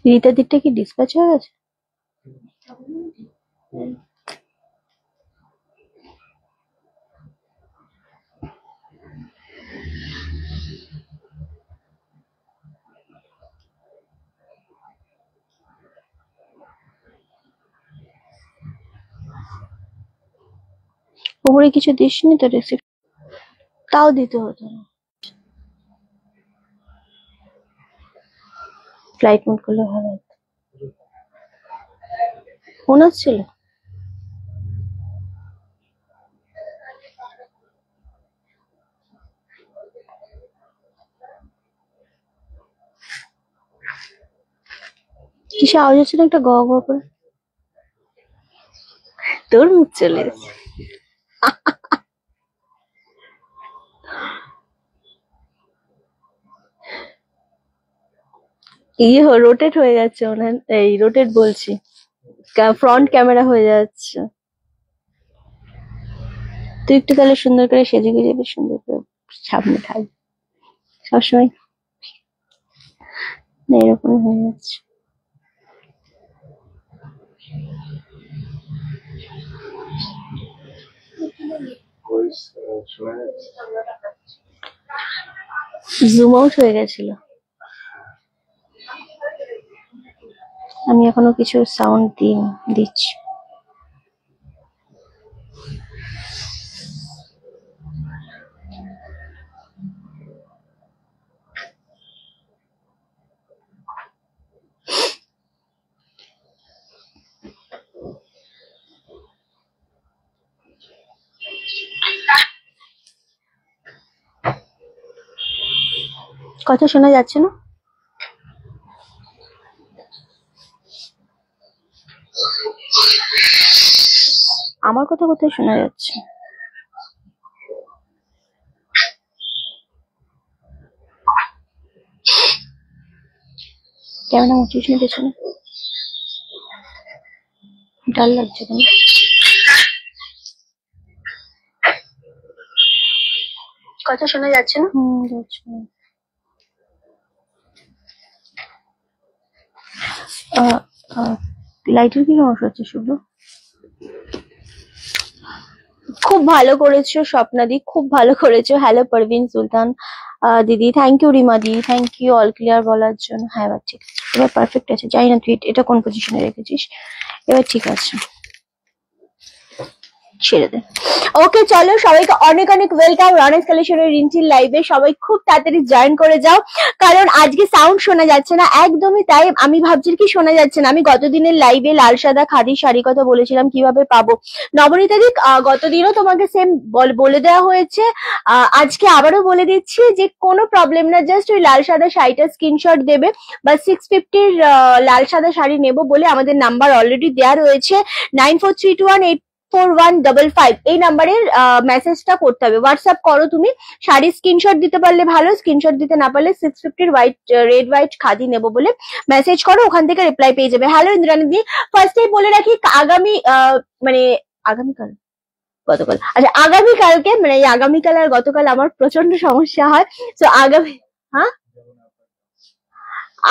রীতার দিকটা কি ডিসপ্যাচ হয়ে গেছে? ওপরে কিছু দিসনি তো রেসিপি? তাও দিতে হতো না, ফ্লাইট মোড করলে ভালো হতো। ফোন আসছিল? কিসে আওয়াজ হচ্ছে না একটা গ গ করে? তোর মুখ চলে এসেছে। রোটেট হয়ে যাচ্ছে ওনার, এই রোটেট বলছি, ফ্রন্ট ক্যামেরা হয়ে যাচ্ছে। তুই একটু তাহলে সুন্দর করে সেজে গুজে বেশ সুন্দর করে সামনে থাকবি সবসময়, না এরকমই হয়ে যাচ্ছে। জুম আউট হয়ে গেছিল, আমি এখনো কিছু সাউন্ড দিচ্ছি। কথা শোনা যাচ্ছে না? আমার কথা কোথায় শোনা যাচ্ছে? ক্যামেরা মুছিস না পেছনে, ডাল লাগছে কেন? কথা শোনা যাচ্ছে না? যাচ্ছে না। লাইটের কি সমস্যা হচ্ছে শুভ? খুব ভালো করেছো স্বপ্নাদি, খুব ভালো করেছো। হ্যালো পারভিন সুলতান দিদি, থ্যাংক ইউ রিমা দি, থ্যাংক ইউ অল ক্লিয়ার বলার জন্য। হ্যাঁ এবার ঠিক আছে, এবার পারফেক্ট আছে। জানি না তুই এটা কোন পজিশনে রেখেছিস, এবার ঠিক আছে, ছেড়ে দে। ওকে চলো, সবাইকে অনেক অনেক ওয়েলকাম রনেস কালেকশনের রিন্টির লাইভে। সবাই খুব তাড়াতাড়ি জয়েন করে যাও, কারণ আজকে সাউন্ড শোনা যাচ্ছে না, একদমই তাই। আমি ভাবছি কি শোনা যাচ্ছে না। আমি গতদিনের লাইভে লাল সাদা খাদি শাড়ি কথা বলেছিলাম কিভাবে পাবো। নবনীতা দি গতদিনও তোমাকে সেম বলে দেওয়া হয়েছে, আজকে আবারও বলে দিচ্ছি যে কোনো প্রবলেম না, জাস্ট ওই লাল সাদা শাড়িটা স্ক্রিনশট দেবে, বা 650 লাল সাদা শাড়ি নেবো বলে আমাদের নাম্বার অলরেডি দেওয়া রয়েছে 9432184155, এই নাম্বারের মেসেজটা করতে হবে। হোয়াটসঅ্যাপ করো তুমি, শাড়ির স্ক্রিনশট দিতে পারলে ভালো, স্ক্রিনশট দিতে না পারলে 650 রেড হোয়াইট খাদি নেবো বলে মেসেজ করো, ওখান থেকে রিপ্লাই পেয়ে যাবে। হ্যালো ইন্দ্রাণী দি, ফার্স্টেই বলে রাখি আগামী মানে আগামীকাল গতকাল, আচ্ছা আগামীকালকে, মানে আগামীকাল আর গতকাল আমার প্রচন্ড সমস্যা হয়, তো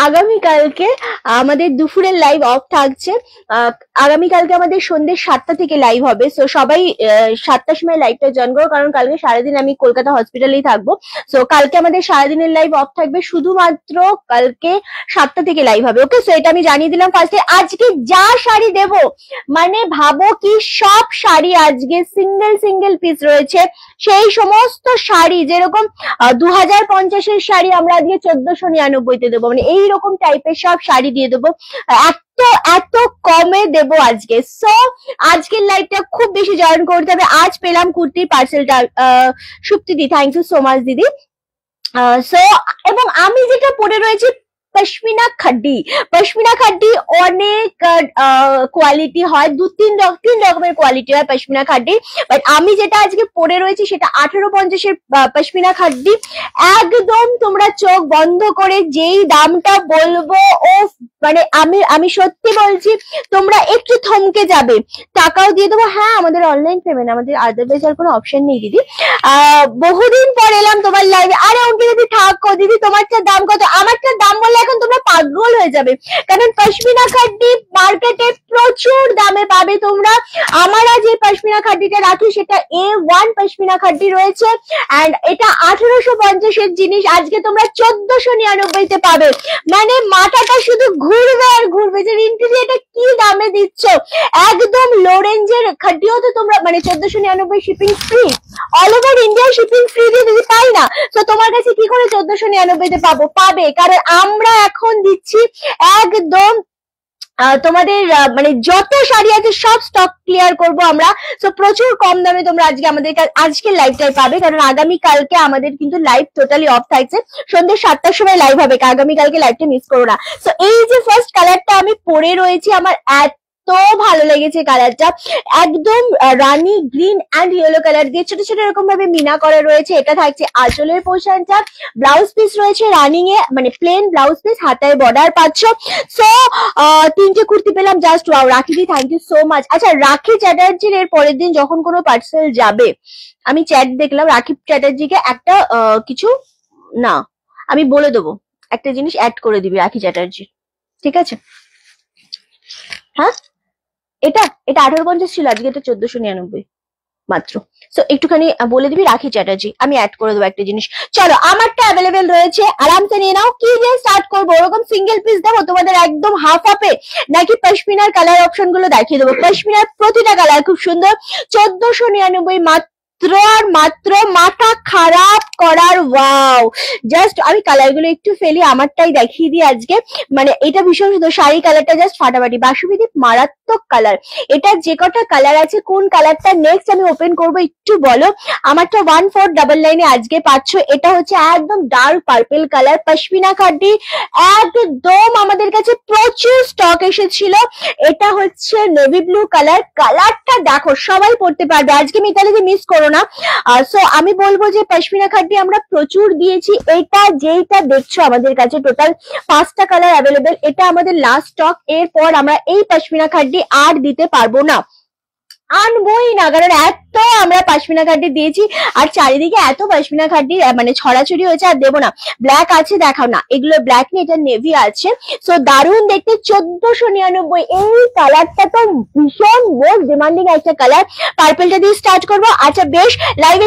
আগামীকালকে আমাদের দুপুরের লাইভ অফ থাকছে। আগামীকালকে আমাদের সন্ধ্যে 7টা থেকে লাইভ হবে, সো সবাই 7টার সময় লাইভটা জয়েন করো, কারণ কালকে সারাদিন আমি কলকাতা হসপিটালেই থাকবো। সো কালকে আমাদের সারাদিনের লাইভ অফ থাকবে, শুধুমাত্র কালকে 7টা থেকে লাইভ হবে। ওকে, সো এটা আমি জানিয়ে দিলাম ফার্স্টে। আজকে যা শাড়ি দেবো, মানে ভাবো কি সব শাড়ি আজকে সিঙ্গেল সিঙ্গেল পিস রয়েছে, সেই সমস্ত শাড়ি যেরকম 2050-এর শাড়ি আমরা আজকে 1499-তে দেবো, মানে এইরকম টাইপের সব শাড়ি দিয়ে দেবো, এত কমে দেবো আজকে। সো আজকের লাইভটা খুব বেশি জয়েন করতে হবে। আজ পেলাম কুর্তির পার্সেলটা, সুপ্তি দি থ্যাংক ইউ সো মাচ দিদি। সো এবং আমি যেটা পরে রয়েছি পশমিনা খাড্ডি, পশমিনা খাড্ডি অনেক কোয়ালিটি হয়, তিন রকমের কোয়ালিটি হয় পশমিনা খাড্ডি, বাট আমি যেটা আজকে পরে রয়েছি সেটা 1850-এর পশমিনা খাড্ডি। একদম তোমরা চোখ বন্ধ করে যেই দামটা বলবো, ও মানে আমি সত্যি বলছি, তোমরা একটু থমকে যাবে, টাকাও দিয়ে দেবো। হ্যাঁ, আমাদের অনলাইন পেমেন্ট, আমাদের আদারওয়াইজ আর কোনো অপশন নেই দিদি। বহুদিন পর এলাম তোমার লাইভে। আরে অঙ্কিতা দিদি থাকো দিদি, তোমারটার দাম কত? আমারটার দাম বললে এখন তোমরা পাগল হয়ে যাবে, কারণ পশমিনা খাড্ডি মার্কেটে প্রচুর দামে পাবে তোমরা। আমরা যে পশমিনা খাড্ডিটা রাখি সেটা A1 পশমিনা খাড্ডি রয়েছে, এন্ড এটা 1850 এর জিনিস আজকে তোমরা 1499 তে পাবে। মানে মাথাটা শুধু ঘুরবে আর ঘুরবে যে রিন্টি এটা কি দামে দিচ্ছ। একদম লো রেঞ্জের খাড্ডিও তো তোমরা মানে 1499 shipping free, all over India shipping free দিয়ে দিদি, তাই না? তো তোমার কাছে কি করে 1499 তে পাবে, কারণ আমরা এখন দিচ্ছি একদম তোমাদের মানে যত শাড়ি আছে সব স্টক ক্লিয়ার করব আমরা। তো প্রচুর কম দামে তোমরা আজকে আমাদের আজকের লাইভটাই পাবে, কারণ আগামী কালকে আমাদের কিন্তু লাইভ টোটালি অফ থাকছে। সন্ধ্যে 7টার সময় লাইভ হবে, আগামী কালকে লাইভটা মিস করো না। তো এই যে ফার্স্ট কালারটা আমি পরে রয়েছি, আমার তো ভালো লেগেছে কালারটা, একদম রানী গ্রিন অ্যান্ড ইয়েলো কালার দিয়ে ছোট ছোট এরকম ভাবে মিনা করা রয়েছে। এটা থাকছে আঁচলের পোর্শনটা, ব্লাউজ পিস রয়েছে রানিং এ, মানে প্লেন ব্লাউজ পিস, হাতায় বর্ডার পাচ্ছ। সো 3টে কুর্তি পেলাম, জাস্ট ওয়াও। রাখি দি থ্যাংক ইউ সো মাচ। আচ্ছা, রাখি চ্যাটার্জির এর পরের দিন যখন কোনো পার্সেল যাবে, আমি চ্যাট দেখলাম রাখি চ্যাটার্জিকে একটা কিছু না, আমি বলে দেবো একটা জিনিস অ্যাড করে দিবি রাখি চ্যাটার্জি, ঠিক আছে? হ্যাঁ, এটা 1850 ছিল, আজকে এটা 1499 মাত্র। সো একটুখানি বলে দিবি রাখি চ্যাটার্জি, আমি অ্যাড করে দেবো একটা জিনিস। চলো, আমারটা অ্যাভেলেবেল রয়েছে, আরামসে নিয়ে নাও। কি দিয়ে স্টার্ট করবো? ওরকম সিঙ্গেল পিস দেবো তোমাদের একদম হাফ হাফে, নাকি পশমিনার কালার অপশন গুলো দেখিয়ে দেবো? পশমিনার প্রতিটা কালার খুব সুন্দর, 1499 মাত্র আর মাত্র, মাথা খারাপ করার। ওয়াও, জাস্ট আমি কালার গুলো একটু ফেলি, আমারটাই দেখিয়ে দিই আজকে। মানে এটা ভীষণ সুন্দর, শাড়ি কালারটা জাস্ট ফাটাফাটি, বাসুবিদি মারাত্মক কালার। এটা যে কটা কালার আছে, কোন কালারটা নেক্সট আমি ওপেন করবো একটু বলো? আমারটা 1499 আজকে পাচ্ছ। এটা হচ্ছে একদম ডার্ক পার্পল কালার, পশমিনা খাড্ডি, একদম আমাদের কাছে প্রচুর স্টক এসেছিল। এটা হচ্ছে নেভি ব্লু কালার, কালারটা দেখো সবাই পড়তে পারবে, আজকে মিতালি মিস করো না। সো আমি বলবো যে পশমিনা খাড্ডি আমরা প্রচুর দিয়েছি। এটা যেইটা দেখছো আমাদের কাছে টোটাল 5টা কালার অ্যাভেলেবেল, এটা আমাদের লাস্ট স্টক। এরপর আমরা এই পশমিনা খাড্ডি আর দিতে পারবো না, আনবই না, কারণ এত আমরা পশমিনা খাড্ডি দিয়েছি আর চারিদিকে এত পশমিনা খাড্ডি মানে ছড়াছড়ি হয়েছে, আর দেবো না। ব্ল্যাক আছে দেখাও না, এগুলো ব্ল্যাক নেই, এটা নেভি আছে। সো দারুণ দেখতে, 1499। এই কালারটা তো ভীষণ মোস্ট ডিমান্ডিং একটা কালার। পার্পলটা দিয়ে স্টার্ট করবো। আচ্ছা বেশ, লাইভ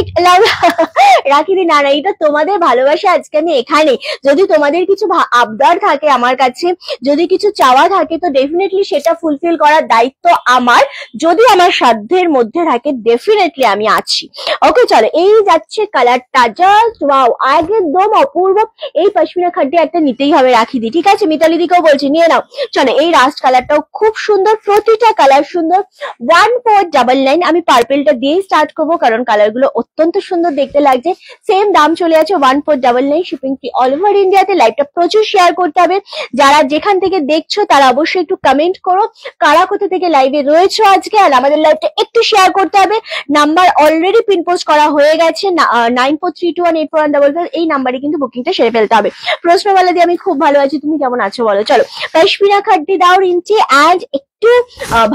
রাখি দি। না, এটা তোমাদের ভালোবাসা, আজকে আমি এখানে। যদি তোমাদের কিছু আবদার থাকে আমার কাছে, যদি কিছু চাওয়া থাকে, তো ডেফিনেটলি সেটা ফুলফিল করার দায়িত্ব আমার। যদি আমার সাধ্যের মধ্যে থাকে, ডেফিনেটলি আমি আছি। ওকে, চলো, এই যাচ্ছে কালারটা, জাস্ট ওয়াও, একদম অপূর্ব। এই পশমিনা খাড্ডি একটা নিতেই হবে রাখি দি, ঠিক আছে? মিতালি দিকেও বলছি নিয়ে নাও। চলো, এই রাস্ট কালারটাও খুব সুন্দর, প্রতিটা কালার সুন্দর। 1499 আমি পার্পেলটা দিয়েই স্টার্ট করবো, কারণ কালার গুলো অত্যন্ত সুন্দর দেখতে লাগছে। সেম দাম চলে আছে 1499, শিপিং ফ্রি অল ওভার ইন্ডিয়াতে। লাইভটা প্রচুর শেয়ার করতে হবে, যারা যেখান থেকে দেখছো তারা অবশ্যই একটু কমেন্ট করো কারা কোথা থেকে লাইভে রয়েছো আজকে, আর আমাদের লাইভটা একটু শেয়ার করতে হবে। নাম্বার অলরেডি পিন পোস্ট করা হয়ে গেছে, 9432184155, এই নাম্বারে কিন্তু বুকিংটা সেরে ফেলতে হবে। প্রশ্নওয়ালা দিয়ে আমি খুব ভালো আছি, তুমি কেমন আছো বলো? চলো, পশমিনা খাড্ডি দাও রিঞ্চি, অ্যান্ড একটু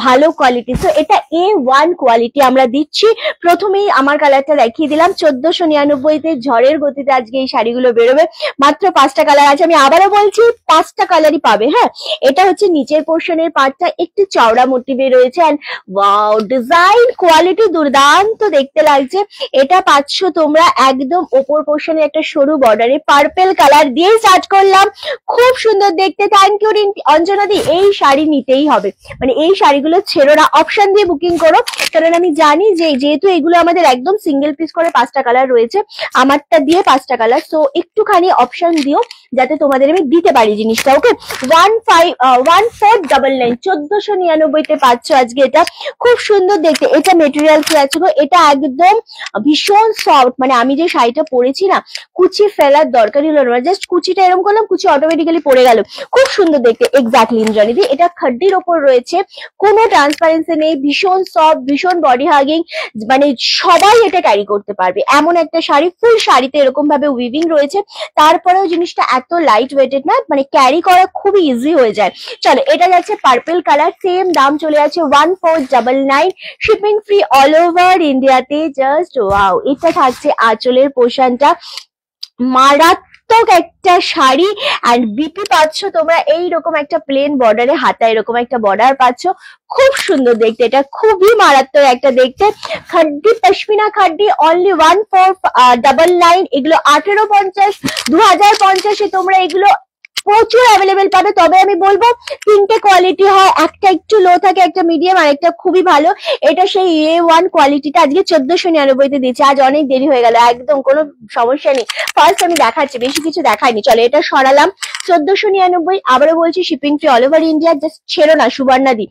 ভালো কোয়ালিটি। তো এটা A1 কোয়ালিটি আমরা দিচ্ছি। প্রথমেই আমার কালারটা দেখিয়ে দিলাম, 1499 ঝড়ের গতিতে আজকে এই শাড়িগুলো বেরোবে। মাত্র 5টা কালার আছে, আমি আবারও বলছি 5টা কালারই পাবে। হ্যাঁ, এটা হচ্ছে নিচের পোর্শনের পার্টটা একটু চওড়া মোটিভে রয়েছে, এন্ড ওয়াও, ডিজাইন কোয়ালিটি দুর্দান্ত দেখতে লাগছে। এটা পাচ্ছ তোমরা একদম ওপর পোর্শনে একটা সরু বর্ডারে, পার্পেল কালার দিয়ে স্টার্ট করলাম, খুব সুন্দর দেখতে। থ্যাংক ইউ অঞ্জনা দি, এই শাড়ি নিতেই হবে, মানে এই শাড়িগুলো ছেড়ো না, অপশন দিয়ে বুকিং করো, কারণ আমি জানি যে যেহেতু এগুলো আমাদের একদম সিঙ্গেল পিস করে 5টা কালার রয়েছে, আমারটা দিয়ে 5টা কালার। সো একটুখানি অপশন দিও যাতে তোমাদের আমি দিতে পারি জিনিসটা। ওকে, 1499 1499 তে পাচ্ছ আজকে। এটা খুব সুন্দর দেখতে, এটা মেটেরিয়াল কি আছে গো, এটা একদম ভীষণ সফট। মানে আমি যে শাড়িটা পরেছি না, কুচি ফেলার দরকারই হলো না, জাস্ট কুচিটা এরকম করলাম, কুচি অটোমেটিক্যালি পড়ে গেল, খুব সুন্দর দেখতে। এক্স্যাক্টলি ইন্দ্রাণী দি, এটা খাড্ডির ওপর রয়েছে, কোনো ট্রান্সপারেন্সি নেই, ভীষণ সফট, ভীষণ বডি হাগিং, মানে সবাই এটা ক্যারি করতে পারবে এমন একটা শাড়ি। ফুল শাড়িতে এরকম ভাবে উইভিং রয়েছে, তারপরেও জিনিসটা এত লাইট ওয়েটেড না, মানে ক্যারি করা খুবই ইজি হয়ে যায়। চলো এটা যাচ্ছে পার্পল কালার, সেম দাম চলে যাচ্ছে 1499, শিপিং ফ্রি অল ওভার ইন্ডিয়াতে। জাস্ট ওয়াও, এটা থাকছে আঁচলের পোর্শনটা, মারাত্মক একটা শাড়ি। অ্যান্ড বিপি পাচ্ছ তোমরা এইরকম একটা প্লেন বর্ডারে, হাতা এরকম একটা বর্ডার পাচ্ছ, খুব সুন্দর দেখতে, এটা খুবই মারাত্মক একটা দেখতে। খাড্ডি পশমিনা খাড্ডি, অনলি 1499। এগুলো 1850, 2050-এ তোমরা এগুলো প্রচুর অ্যাভেলেবেল পাবে। তবে আমি বলবো তিনটে কোয়ালিটি হয়, একটা একটু লো থাকে, একটা মিডিয়াম, আর একটা খুবই ভালো। এটা সেই A1 কোয়ালিটিটা আজকে 1499-তে দিচ্ছে। আজ অনেক দেরি হয়ে গেল, একদম কোনো সমস্যা নেই, ফার্স্ট আমি দেখাচ্ছি, বেশি কিছু দেখাইনি। চলো এটা সরালাম, 1499। আবারও বলছি shipping free all over India. Just ছেড়ো না সুবর্ণাদি,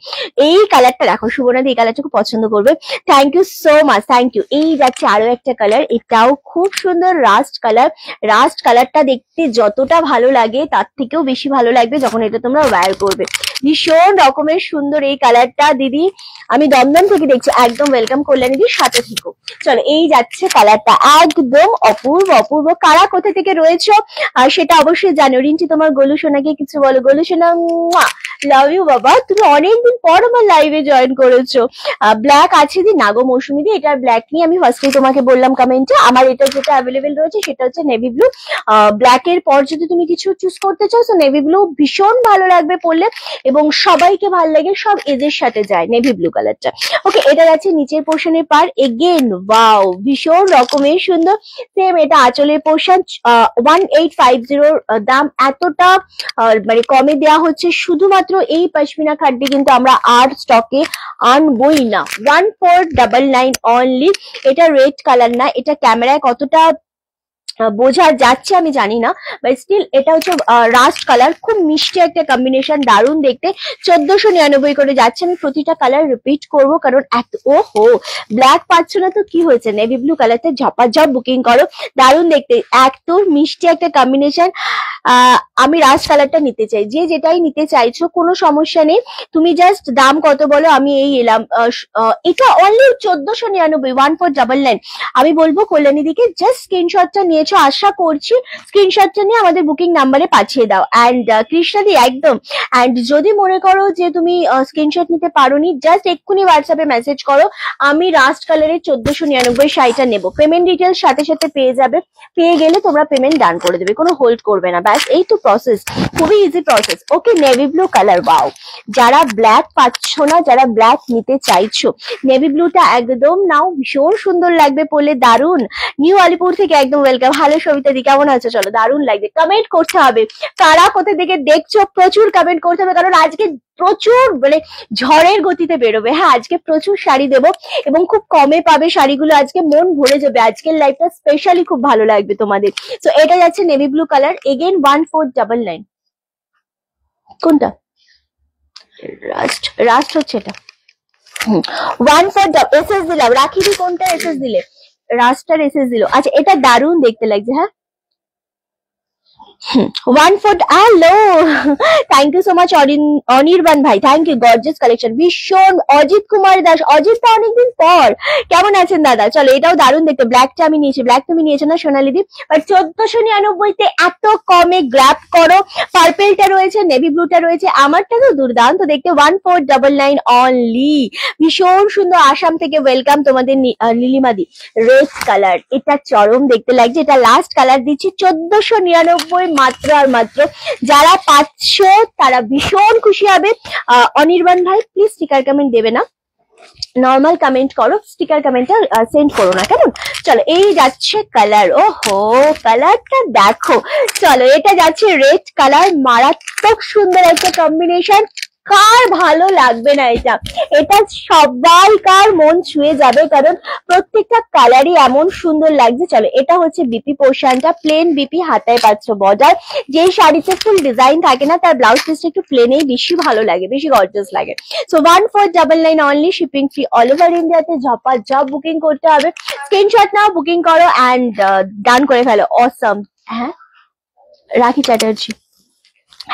এই কালারটা দেখো, সুবর্ণাদি এই কালারটা খুব পছন্দ করবে। Thank you so much, thank you. এই যাচ্ছে আরো একটা কালার, এটাও খুব সুন্দর, রাস্ট কালার। রাস্ট কালারটা দেখতে যতটা ভালো লাগে তার থেকেও বেশি ভালো লাগবে যখন এটা তোমরা ওয়্যার করবে। ভীষণ রকমের সুন্দর এই কালারটা। দিদি আমি দমদম থেকে দেখছি, একদম ওয়েলকাম কল্যাণী দি, সাথে থেকো। চলো এই যাচ্ছে কালারটা, একদম অপূর্ব অপূর্ব। কারা কোথা থেকে রয়েছো আর সেটা অবশ্যই জানো। রিন্টি তোমার গোলু সোনাকে কিছু বলো। গোলু সোনা লাভ ইউ বাবা, তুমি অনেকদিন পর আমার লাইভে জয়েন করেছো। ব্ল্যাক আছে দি, নাগো মৌসুমী দি, এটার ব্ল্যাক নিয়ে আমি ফার্স্টেই তোমাকে বললাম কমেন্টে। আমার এটা যেটা অ্যাভেলেবেল রয়েছে সেটা হচ্ছে নেভি ব্লু। ব্ল্যাক এর পর যদি তুমি কিছু চুজ করতে চাও তো নেভি ব্লু ভীষণ ভালো লাগবে পরলে, এবং সবাইকে ভালো লাগে, সব এজের সাথে যায় নেভি ব্লু কালারটা। ওকে এটা যাচ্ছে নিচের পোর্শনের পার, এগেন ওয়াও ভীষণ রকমের সুন্দর। সেম এটা আঁচলের পোর্শন, 1850 দাম। এতটা মানে কমে দেওয়া হচ্ছে, শুধুমাত্র এই পশমিনা খাড্ডি কিন্তু আমরা আর স্টকে আনবই না। 1499 অনলি। এটা রেড কালার না, এটা ক্যামেরায় কতটা বোঝা যাচ্ছে আমি জানি না, বাট স্টিল এটা হচ্ছে রাস্ট কালার, খুব মিষ্টি একটা কম্বিনেশন, দারুণ দেখতে। 1499 করে যাচ্ছে। আমি প্রতিটা কালার রিপিট করবো কারণ এত, ওহো ব্ল্যাক পাচ্ছ না তো কি হয়েছে, নেভি ব্লু কালারতে ঝপাঝপ বুকিং করো, দারুণ দেখতে, এত মিষ্টি একটা কম্বিনেশন। আমি রাস্ট কালারটা নিতে চাই, যে যেটাই নিতে চাইছো কোনো সমস্যা নেই, তুমি জাস্ট দাম কত বলো, আমি এই এলাম। এটা অনলি 1499, 1499। আমি বলবো কল্যাণী দিকে জাস্ট স্ক্রিনশটটা নিয়েছো, আশা করছি স্ক্রিনশটটা নিয়ে আমাদের বুকিং নাম্বারে পাঠিয়ে দাও। অ্যান্ড কৃষ্ণাদি একদম, অ্যান্ড যদি মনে করো যে তুমি স্ক্রিনশট নিতে পারোনি, জাস্ট এক্ষুনি হোয়াটসঅ্যাপে মেসেজ করো, আমি রাস্ট কালারের 1499 শাড়িটা নেবো। পেমেন্ট ডিটেলস সাথে সাথে পেয়ে যাবে, পেয়ে গেলে তোমরা পেমেন্ট ডান করে দেবে, কোনো হোল্ড করবে না, ব্যাস এই তো প্রসেস, খুবই ইজি প্রসেস। ওকে নেভি ব্লু কালার, ওয়াও। যারা ব্ল্যাক পাচ্ছ না, যারা ব্ল্যাক নিতে চাইছো, নেভি ব্লুটা একদম নাও, ভীষণ সুন্দর লাগবে পরলে, দারুণ। নিউ আলিপুর থেকে একদম ওয়েলকাম। ভালো সবিতা দি, কেমন আছো? চলো দারুণ লাগবে, কমেন্ট করতে হবে, কারা কোথা থেকে দেখছো প্রচুর কমেন্ট করতে হবে, কারণ আজকে প্রচুর মানে ঝড়ের গতিতে বেরোবে। হ্যাঁ আজকে প্রচুর শাড়ি দেবো এবং খুব কমে পাবে শাড়িগুলো, আজকে মন ভরে যাবে, আজকের লাইভটা স্পেশালি খুব ভালো লাগবে তোমাদের। তো এটা যাচ্ছে নেভি ব্লু কালার, এগেন 1499। কোনটা রাস্ট? রাস্ট হচ্ছে এটা। 14 এসএস দিলাম, রাখি দি কোনটা এসএস দিলে? রাস্টার এসএস দিল। আচ্ছা এটা দারুণ দেখতে লাগছে। হ্যাঁ 14, hello thank you so much Anirban ভাই, থ্যাংক ইউ, গর্জিয়াস কালেকশন ভীষণ। অজিত কুমার দাস, অজিত তো অনেকদিন পর, কেমন আছেন দাদা? চলো এটাও দারুণ দেখতে, ব্ল্যাকটা আমি নিয়েছি, ব্ল্যাক তুমি নিয়েছো না সোনালি দি? বাট 1499-তে এত কমে গ্র্যাব করো। পার্পেলটা রয়েছে, নেভি ব্লুটা রয়েছে, আমারটা তো দুর্দান্ত দেখতে। 1499 অনলি, ভীষণ সুন্দর। আসাম থেকে ওয়েলকাম তোমাদের নীলিমা দি। রেড কালার, এটা চরম দেখতে লাগছে, এটা লাস্ট কালার দিচ্ছি 1499 মাত্র আর মাত্র। যারা পাচ্ছ তারা ভীষণ খুশি হবে। অনির্বাণ ভাই প্লিজ স্টিকার কমেন্ট দেবে না, নর্মাল কমেন্ট করো, স্টিকার কমেন্টটা সেন্ড করো না, কেমন? চলো এই যাচ্ছে কালার, ওহো কালারটা দেখো। চলো এটা যাচ্ছে রেড কালার, মারাত্মক সুন্দর একটা কম্বিনেশন, কার ভালো লাগবে না এটা? এটা সবাইকার মন ছুঁয়ে যাবে, কারণ প্রত্যেকটা কালারই এমন সুন্দর লাগছে। চলো এটা হচ্ছে বিপি পোর্শনটা, প্লেন বিপি, হাতায় পাচ্ছ বর্ডার। যে শাড়িতে ফুল ডিজাইন থাকে না তার ব্লাউজ পিসটা একটু প্লেনেই বেশি ভালো লাগে, বেশি গর্জিয়াস লাগে। So 1499 only, shipping free all over ইন্ডিয়াতে। ঝপাঝপ বুকিং করতে হবে, স্ক্রিনশট নাও, বুকিং করো অ্যান্ড ডান করে ফেলো। অসম। হ্যাঁ রাখি চ্যাটার্জি,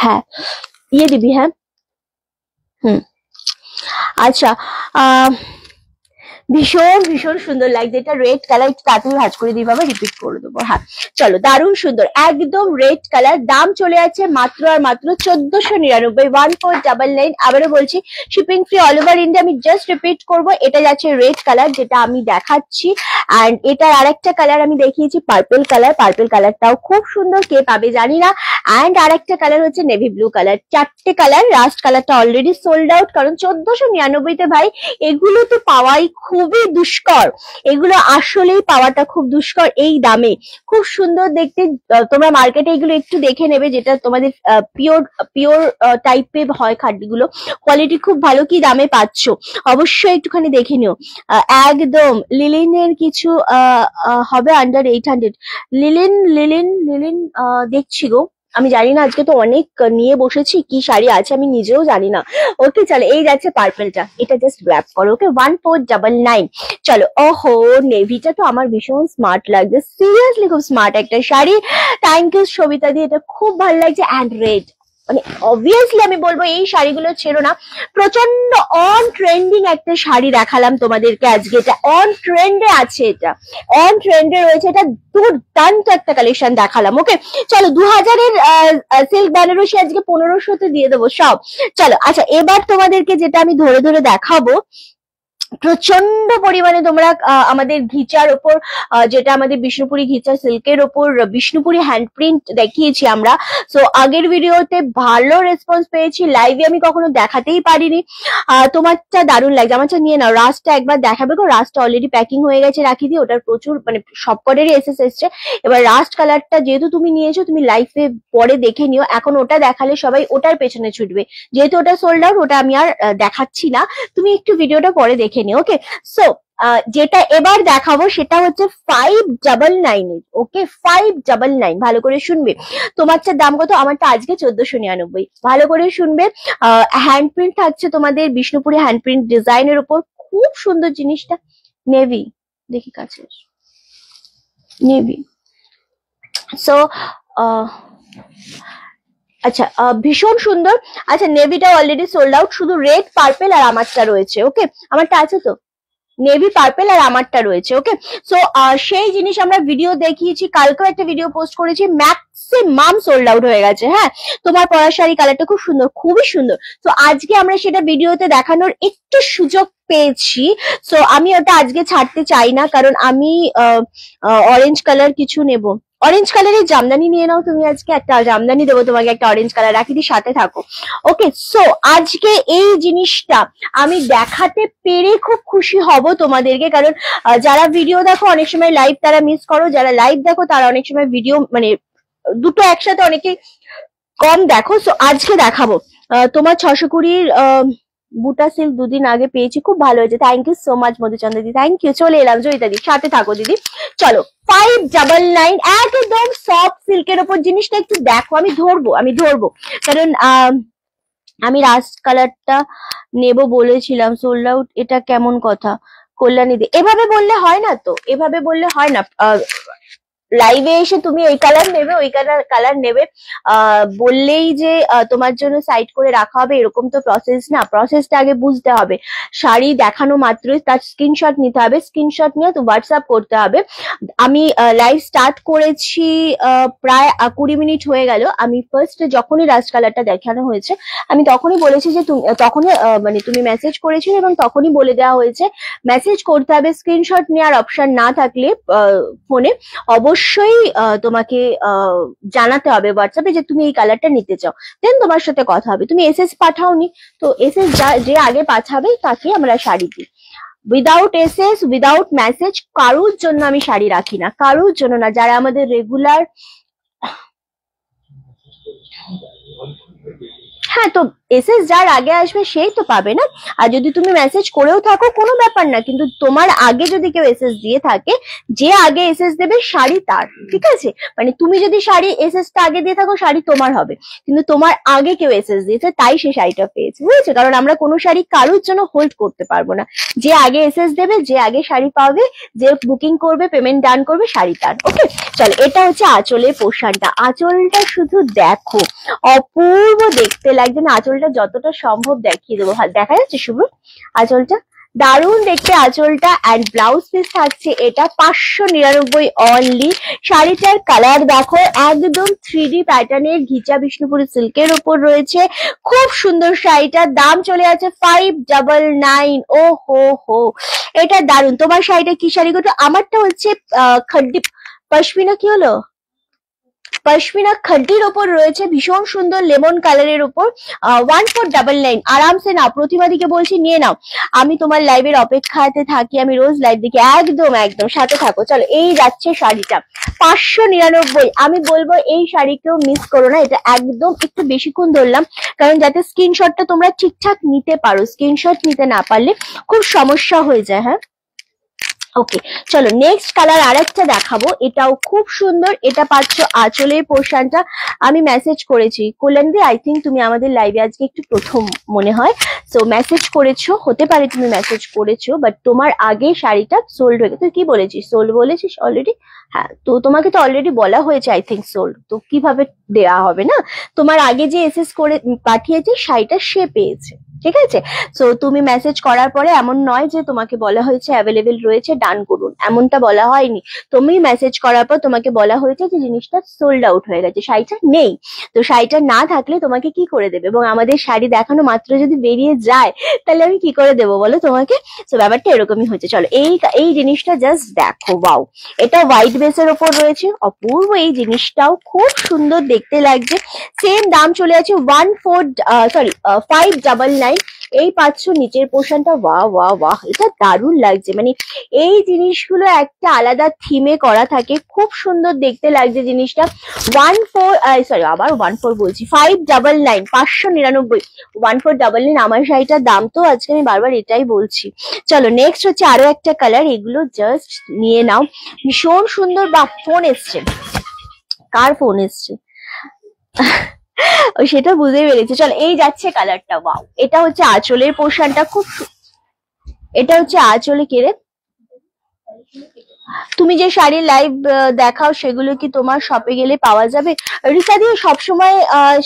হ্যাঁ ইয়ে দিবি, হ্যাঁ আচ্ছা ভীষণ ভীষণ সুন্দর লাগছে। এটা রেড কালার, একটু তাড়াতাড়ি ভাঁজ করে দিই বাবা, রিপিট করে দেবো। হ্যাঁ চলো, দারুণ সুন্দর, একদম রেড কালার। দাম চলে যাচ্ছে মাত্র আর মাত্র 1499, 1499। আবারও বলছি shipping free all over India. আমি জাস্ট রিপিট করবো, এটা যাচ্ছে রেড কালার যেটা আমি দেখাচ্ছি, অ্যান্ড এটার আরেকটা কালার আমি দেখিয়েছি পার্পল কালার। পার্পল কালারটাও খুব সুন্দর, কে পাবে জানি না। অ্যান্ড আরেকটা কালার হচ্ছে নেভি ব্লু কালার। চারটে কালার। লাস্ট কালারটা অলরেডি সোল্ড আউট, কারণ 1499-তে ভাই এগুলো তো পাওয়াই খুবই দুষ্কর, এগুলো আসলেই পাওয়াটা খুব দুষ্কর এই দামে। খুব সুন্দর দেখতে, তোমরা মার্কেটে এগুলো একটু দেখে নেবে, যেটা তোমাদের পিওর পিওর টাইপের হয় খাড্ডিগুলো, কোয়ালিটি খুব ভালো। কি দামে পাচ্ছ অবশ্যই একটুখানি দেখে নিও। একদম লিলিনের কিছু হবে আন্ডার 800। লিলিন লিলিন লিলিন দেখছি গো, আমি জানি না, আজকে তো অনেক নিয়ে বসেছি, কি শাড়ি আছে আমি নিজেও জানি না। ওকে চলো, এই যাচ্ছে পার্পলটা, এটা জাস্ট গ্র্যাব করো। ওকে 1499। চলো, ওহো নেভিটা তো আমার ভীষণ স্মার্ট লাগছে, সিরিয়াসলি খুব স্মার্ট একটা শাড়ি। থ্যাংক ইউ সবিতা দি, এটা খুব ভালো লাগছে। অ্যান্ড রেড, মানে অবভিয়াসলি আমি বলবো এই শাড়িগুলো ছেড়ো না। প্রচন্ড অন ট্রেন্ডিং একটা শাড়ি দেখালাম তোমাদেরকে আজকে, এটা অন ট্রেন্ডে আছে, এটা অন ট্রেন্ডে রয়েছে, এটা দুর্দান্ত একটা কালেকশন দেখালাম। ওকে চলো, 2000-এর সিল্ক বেনারসি আজকে 1500-তে দিয়ে দেবো সব। চলো আচ্ছা, এবার তোমাদেরকে যেটা আমি ধরে ধরে দেখাবো, প্রচন্ড পরিমাণে তোমরা আমাদের ঘিচার ওপর, যেটা আমাদের বিষ্ণুপুরি ঘিচা সিল্কের ওপর বিষ্ণুপুরি হ্যান্ড প্রিন্ট দেখিয়েছি আমরা। সো আগের ভিডিওতে ভালো রেসপন্স পেয়েছি, লাইভে আমি কখনো দেখাতেই পারিনি। তোমারটা দারুণ লাগছে, আমারটা নিয়ে নাও। রাস্টটা একবার দেখাবে গো, রাস্টটা অলরেডি প্যাকিং হয়ে গেছে, রাখি দিই। ওটার প্রচুর মানে সবকটারই এসএস এসছে। এবার রাস্ট কালারটা যেহেতু তুমি নিয়েছো, তুমি লাইভে পরে দেখে নিও। এখন ওটা দেখালে সবাই ওটার পেছনে ছুটবে, যেহেতু ওটা সোল্ড আউট, ওটা আমি আর দেখাচ্ছি না, তুমি একটু ভিডিওটা পরে দেখে নিও। ওকে সো যেটা এবার দেখাবো সেটা হচ্ছে 599। ওকে 599, ভালো করে শুনবে। তোমারটার দাম কত? আমারটা আজকে 1499। ভালো করে শুনবে। হ্যান্ড প্রিন্ট থাকছে তোমাদের বিষ্ণুপুরি হ্যান্ড প্রিন্ট ডিজাইনের উপর, খুব সুন্দর জিনিসটা। নেভি, দেখি কাছে নেভি। সো আচ্ছা ভীষণ সুন্দর। আচ্ছা নেভিটা অলরেডি সোল্ড আউট, শুধু রেড পার্পেল আর আমারটা রয়েছে। ওকে আমারটা আছে তো, নেভি পার্পেল আর আমারটা রয়েছে। ওকে সো সেই জিনিস আমরা ভিডিও দেখিয়েছি, কালকেও একটা ভিডিও পোস্ট করেছি, ম্যাক্সিমাম সোল্ড আউট হয়ে গেছে। হ্যাঁ তোমার পরার শাড়ি কালারটা খুব সুন্দর, খুবই সুন্দর। তো আজকে আমরা সেটা ভিডিওতে দেখানোর একটু সুযোগ পেয়েছি। সো আমি ওটা আজকে ছাড়তে চাই না, কারণ আমি অরেঞ্জ কালার কিছু নেব। অরেঞ্জ কালারের জামদানি নিয়ে নাও তুমি, আজকে একটা জামদানি দেবো তোমাকে, একটা অরেঞ্জ কালার রাখি দিই, সাথে থাকো। ওকে সো আজকে এই জিনিসটা আমি দেখাতে পেরে খুব খুশি হব তোমাদেরকে, কারণ যারা ভিডিও দেখো অনেক সময় লাইভ তারা মিস করো, যারা লাইভ দেখো তারা অনেক সময় ভিডিও মানে দুটো একসাথে অনেকে কম দেখো। সো আজকে দেখাবো। তোমার 620-র বুটা সিল্ক দুদিন আগে পেয়েছি, খুব ভালো হয়েছে। Thank you so much Madhuchandra দি, থ্যাংক ইউ। চলে এলাম জয়িতা দি, সাথে থাকো দিদি। চলো 599, একদম সফট সিল্কের ওপর। জিনিসটা একটু দেখো, আমি ধরবো কারণ আমি রাস্ট কালারটা নেব বলেছিলাম, সোল্ড আউট। এটা কেমন কথা কল্যাণী দি? এভাবে বললে হয় না তো, এভাবে বললে হয় না। লাইভে এসে তুমি এই কালার নেবে ওই কালার নেবে বললেই যে তোমার জন্য সাইড করে রাখা হবে, এরকম তো প্রসেস না। প্রসেসটা আগে বুঝতে হবে। শাড়ি দেখানো মাত্রই তার স্ক্রিনশট নিতে হবে, স্ক্রিনশট নিয়ে তো হোয়াটসঅ্যাপ করতে হবে। আমি লাইভ স্টার্ট করেছি প্রায় 20 মিনিট হয়ে গেল। আমি ফার্স্ট যখনই রাস্ট কালারটা দেখানো হয়েছে আমি তখনই বলেছি যে তখনই মানে তুমি মেসেজ করেছিলে এবং তখনই বলে দেওয়া হয়েছে মেসেজ করতে হবে। স্ক্রিনশট নেওয়ার অপশন না থাকলে ফোনে অবশ্যই তোমাকে জানাতে হবে হোয়াটসঅ্যাপে যে তুমি এই কালারটা নিতে চাও, দেন তোমার সাথে কথা হবে। তুমি এসএস পাঠাওনি তো, এসএস যে আগে পাঠাবে তাকে আমরা শাড়ি দিই। উইদাউট এসএস উইদাউট মেসেজ কারোর জন্য আমি শাড়ি রাখি না, কারোর জন্য না। যারা আমাদের রেগুলার, হ্যাঁ তো এসএস যার আগে আসবে সেই তো পাবে না। আর যদি তুমি মেসেজ করেও থাকো কোনো ব্যাপার না, কিন্তু তোমার আগে যদি কেউ এসএস দিয়ে থাকে, যে আগে এসএস দেবে শাড়ি তার, ঠিক আছে? মানে তুমি যদি শাড়ি এসএসটা আগে দিয়ে থাকো শাড়ি তোমার হবে, কিন্তু তোমার আগে কেউ এসএস দিয়েছে তাই সে শাড়িটা পেয়েছে, বুঝেছো? কারণ আমরা কোনো শাড়ি কারোর জন্য হোল্ড করতে পারবো না। যে আগে এসএস দেবে, যে আগে শাড়ি পাবে, যে বুকিং করবে, পেমেন্ট ডান করবে, শাড়ি তার। ওকে চলো, এটা হচ্ছে আঁচলের পোর্শনটা। আঁচলটা শুধু দেখো, অপূর্ব দেখতে লাগছে না? আঁচলটা যতটা সম্ভব দেখিয়ে দেবো। দেখা যাচ্ছে শুভ আঁচলটা? দারুণ দেখতে আঁচলটা অ্যান্ড ব্লাউজ পিস থাকছে এটা 599 অনলি। শাড়িটার কালার দেখো, একদম 3D প্যাটার্নের ঘিচা বিষ্ণুপুরি সিল্কের উপর রয়েছে। খুব সুন্দর শাড়িটার দাম চলে আছে 599। ও হো হো, এটা দারুণ। তোমার শাড়িটা কি শাড়ি গো? আমারটা হচ্ছে খড্ডি পশমিনা, কি হলো, পশমিনা খড্ডির ওপর রয়েছে, ভীষণ সুন্দর লেমন কালারের উপর। 1499 আরামসে নাও। প্রতিবাদীকে বলছি নিয়ে নাও। আমি তোমার লাইভের অপেক্ষাতে থাকি, আমি রোজ লাইভ দেখি। একদম একদম সাথে থাকো। চলো, এই যাচ্ছে শাড়িটা 599। আমি বলবো এই শাড়ি কেউ মিস করো না। এটা একদম একটু বেশিক্ষণ ধরলাম কারণ যাতে স্ক্রিনশটটা তোমরা ঠিকঠাক নিতে পারো। স্ক্রিনশট নিতে না পারলে খুব সমস্যা হয়ে যায়। হ্যাঁ, ওকে, চলো নেক্সট কালার আরেকটা দেখাবো। এটাও খুব সুন্দর। এটা পাচ্ছ আঁচলের পোর্শনটা। আমি মেসেজ করেছি কল্যাণী, আই থিঙ্ক তুমি আমাদের লাইভে আজকে একটু প্রথম মনে হয়, সো মেসেজ করেছো, হতে পারে তুমি মেসেজ করেছো, বাট তোমার আগে শাড়িটা সোল্ড হয়ে গেছে। তুই কি বলেছিস, সোল্ড বলেছিস অলরেডি? হ্যাঁ, তো তোমাকে তো অলরেডি বলা হয়েছে আই থিঙ্ক সোল্ড, তো কিভাবে দেয়া হবে না? তোমার আগে যে এসএস করে পাঠিয়েছে শাড়িটা সে পেয়েছে, ঠিক আছে? সো তুমি মেসেজ করার পরে এমন নয় যে তোমাকে বলা হয়েছে অ্যাভেলেবেল রয়েছে ডান করুন, এমনটা বলা হয়নি। তুমি মেসেজ করার পর তোমাকে বলা হয়েছে যে জিনিসটা সোল্ড আউট হয়ে গেছে, শাড়িটা নেই। তো শাড়িটা না থাকলে তোমাকে কি করে দেবে? এবং আমাদের শাড়ি দেখানো মাত্র যদি বেরিয়ে যায় তাহলে আমি কি করে দেবো বলো তোমাকে? তো ব্যাপারটা এরকমই হয়েছে। চলো, এই জিনিসটা জাস্ট দেখো, ওয়াও, এটা হোয়াইট বেসের ওপর রয়েছে, অপূর্ব। এই জিনিসটাও খুব সুন্দর দেখতে লাগছে। সেম দাম চলে আছে 599। এই পাচ্ছ নিচের পোর্শনটা। ওয়াহ ওয়াহ ওয়াহ, এটা দারুণ লাগছে। মানে এই জিনিসগুলো একটা আলাদা থিমে করা থাকে, খুব সুন্দর দেখতে লাগছে জিনিসটা। 599, 1499। আমার শাড়িটার দাম তো আজকে আমি বারবার এটাই বলছি। চলো নেক্সট হচ্ছে আরো একটা কালার, এগুলো জাস্ট নিয়ে নাও, ভীষণ সুন্দর। বা ফোন এসছে, কার ফোন এসছে সেটা বুঝে পেরেছি। চল, এই যাচ্ছে কালারটা। ওয়াও, এটা হচ্ছে আঁচলের পোর্শনটা। এটা হচ্ছে আঁচলে। কেড়ে তুমি যে শাড়ির লাইভ দেখাও সেগুলো কি তোমার শপে গেলে পাওয়া যাবে? রিসা দিয়ে সবসময়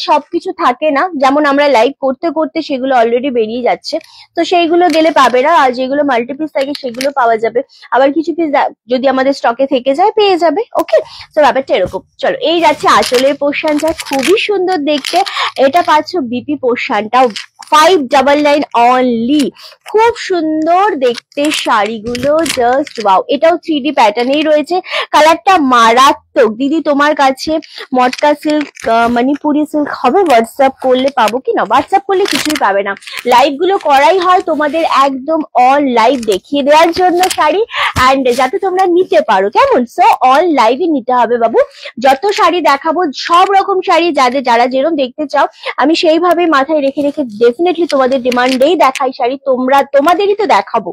সবকিছু থাকে না, যেমন আমরা লাইভ করতে করতে সেগুলো অলরেডি বেরিয়ে যাচ্ছে, তো সেইগুলো গেলে পাবে না। আর যেগুলো মাল্টিপিস থাকে সেগুলো পাওয়া যাবে, আবার কিছু পিস যদি আমাদের স্টকে থেকে যায় পেয়ে যাবে। ওকে, তো ব্যাপারটা এরকম। চলো, এই যাচ্ছে আঁচলের পোর্শনটা, খুবই সুন্দর দেখতে। এটা পাচ্ছ বিপি পোর্শনটাও 599 অনলি। খুব সুন্দর দেখতে শাড়িগুলো, জাস্ট ওয়াও। এটাও 3D প্যাটার্নেই রয়েছে, কালারটা মারাত্মক। দিদি তোমার কাছে মটকা সিল্ক, মণিপুরি সিল্ক হবে? হোয়াটসঅ্যাপ করলে পাবো কি না? হোয়াটসঅ্যাপ করলে কিছুই পাবে না। লাইভ গুলো করাই হয় তোমাদের একদম অন লাইভ দেখিয়ে দেওয়ার জন্য শাড়ি, অ্যান্ড যাতে তোমরা নিতে পারো, কেমন? সো অন লাইভই নিতে হবে বাবু। যত শাড়ি দেখাবো, সব রকম শাড়ি যারা যেরকম দেখতে চাও, আমি সেইভাবে মাথায় রেখে রেখে ডেফিনেটলি তোমাদের ডিমান্ডেই দেখাই শাড়ি। তোমাদেরই তো দেখাবো,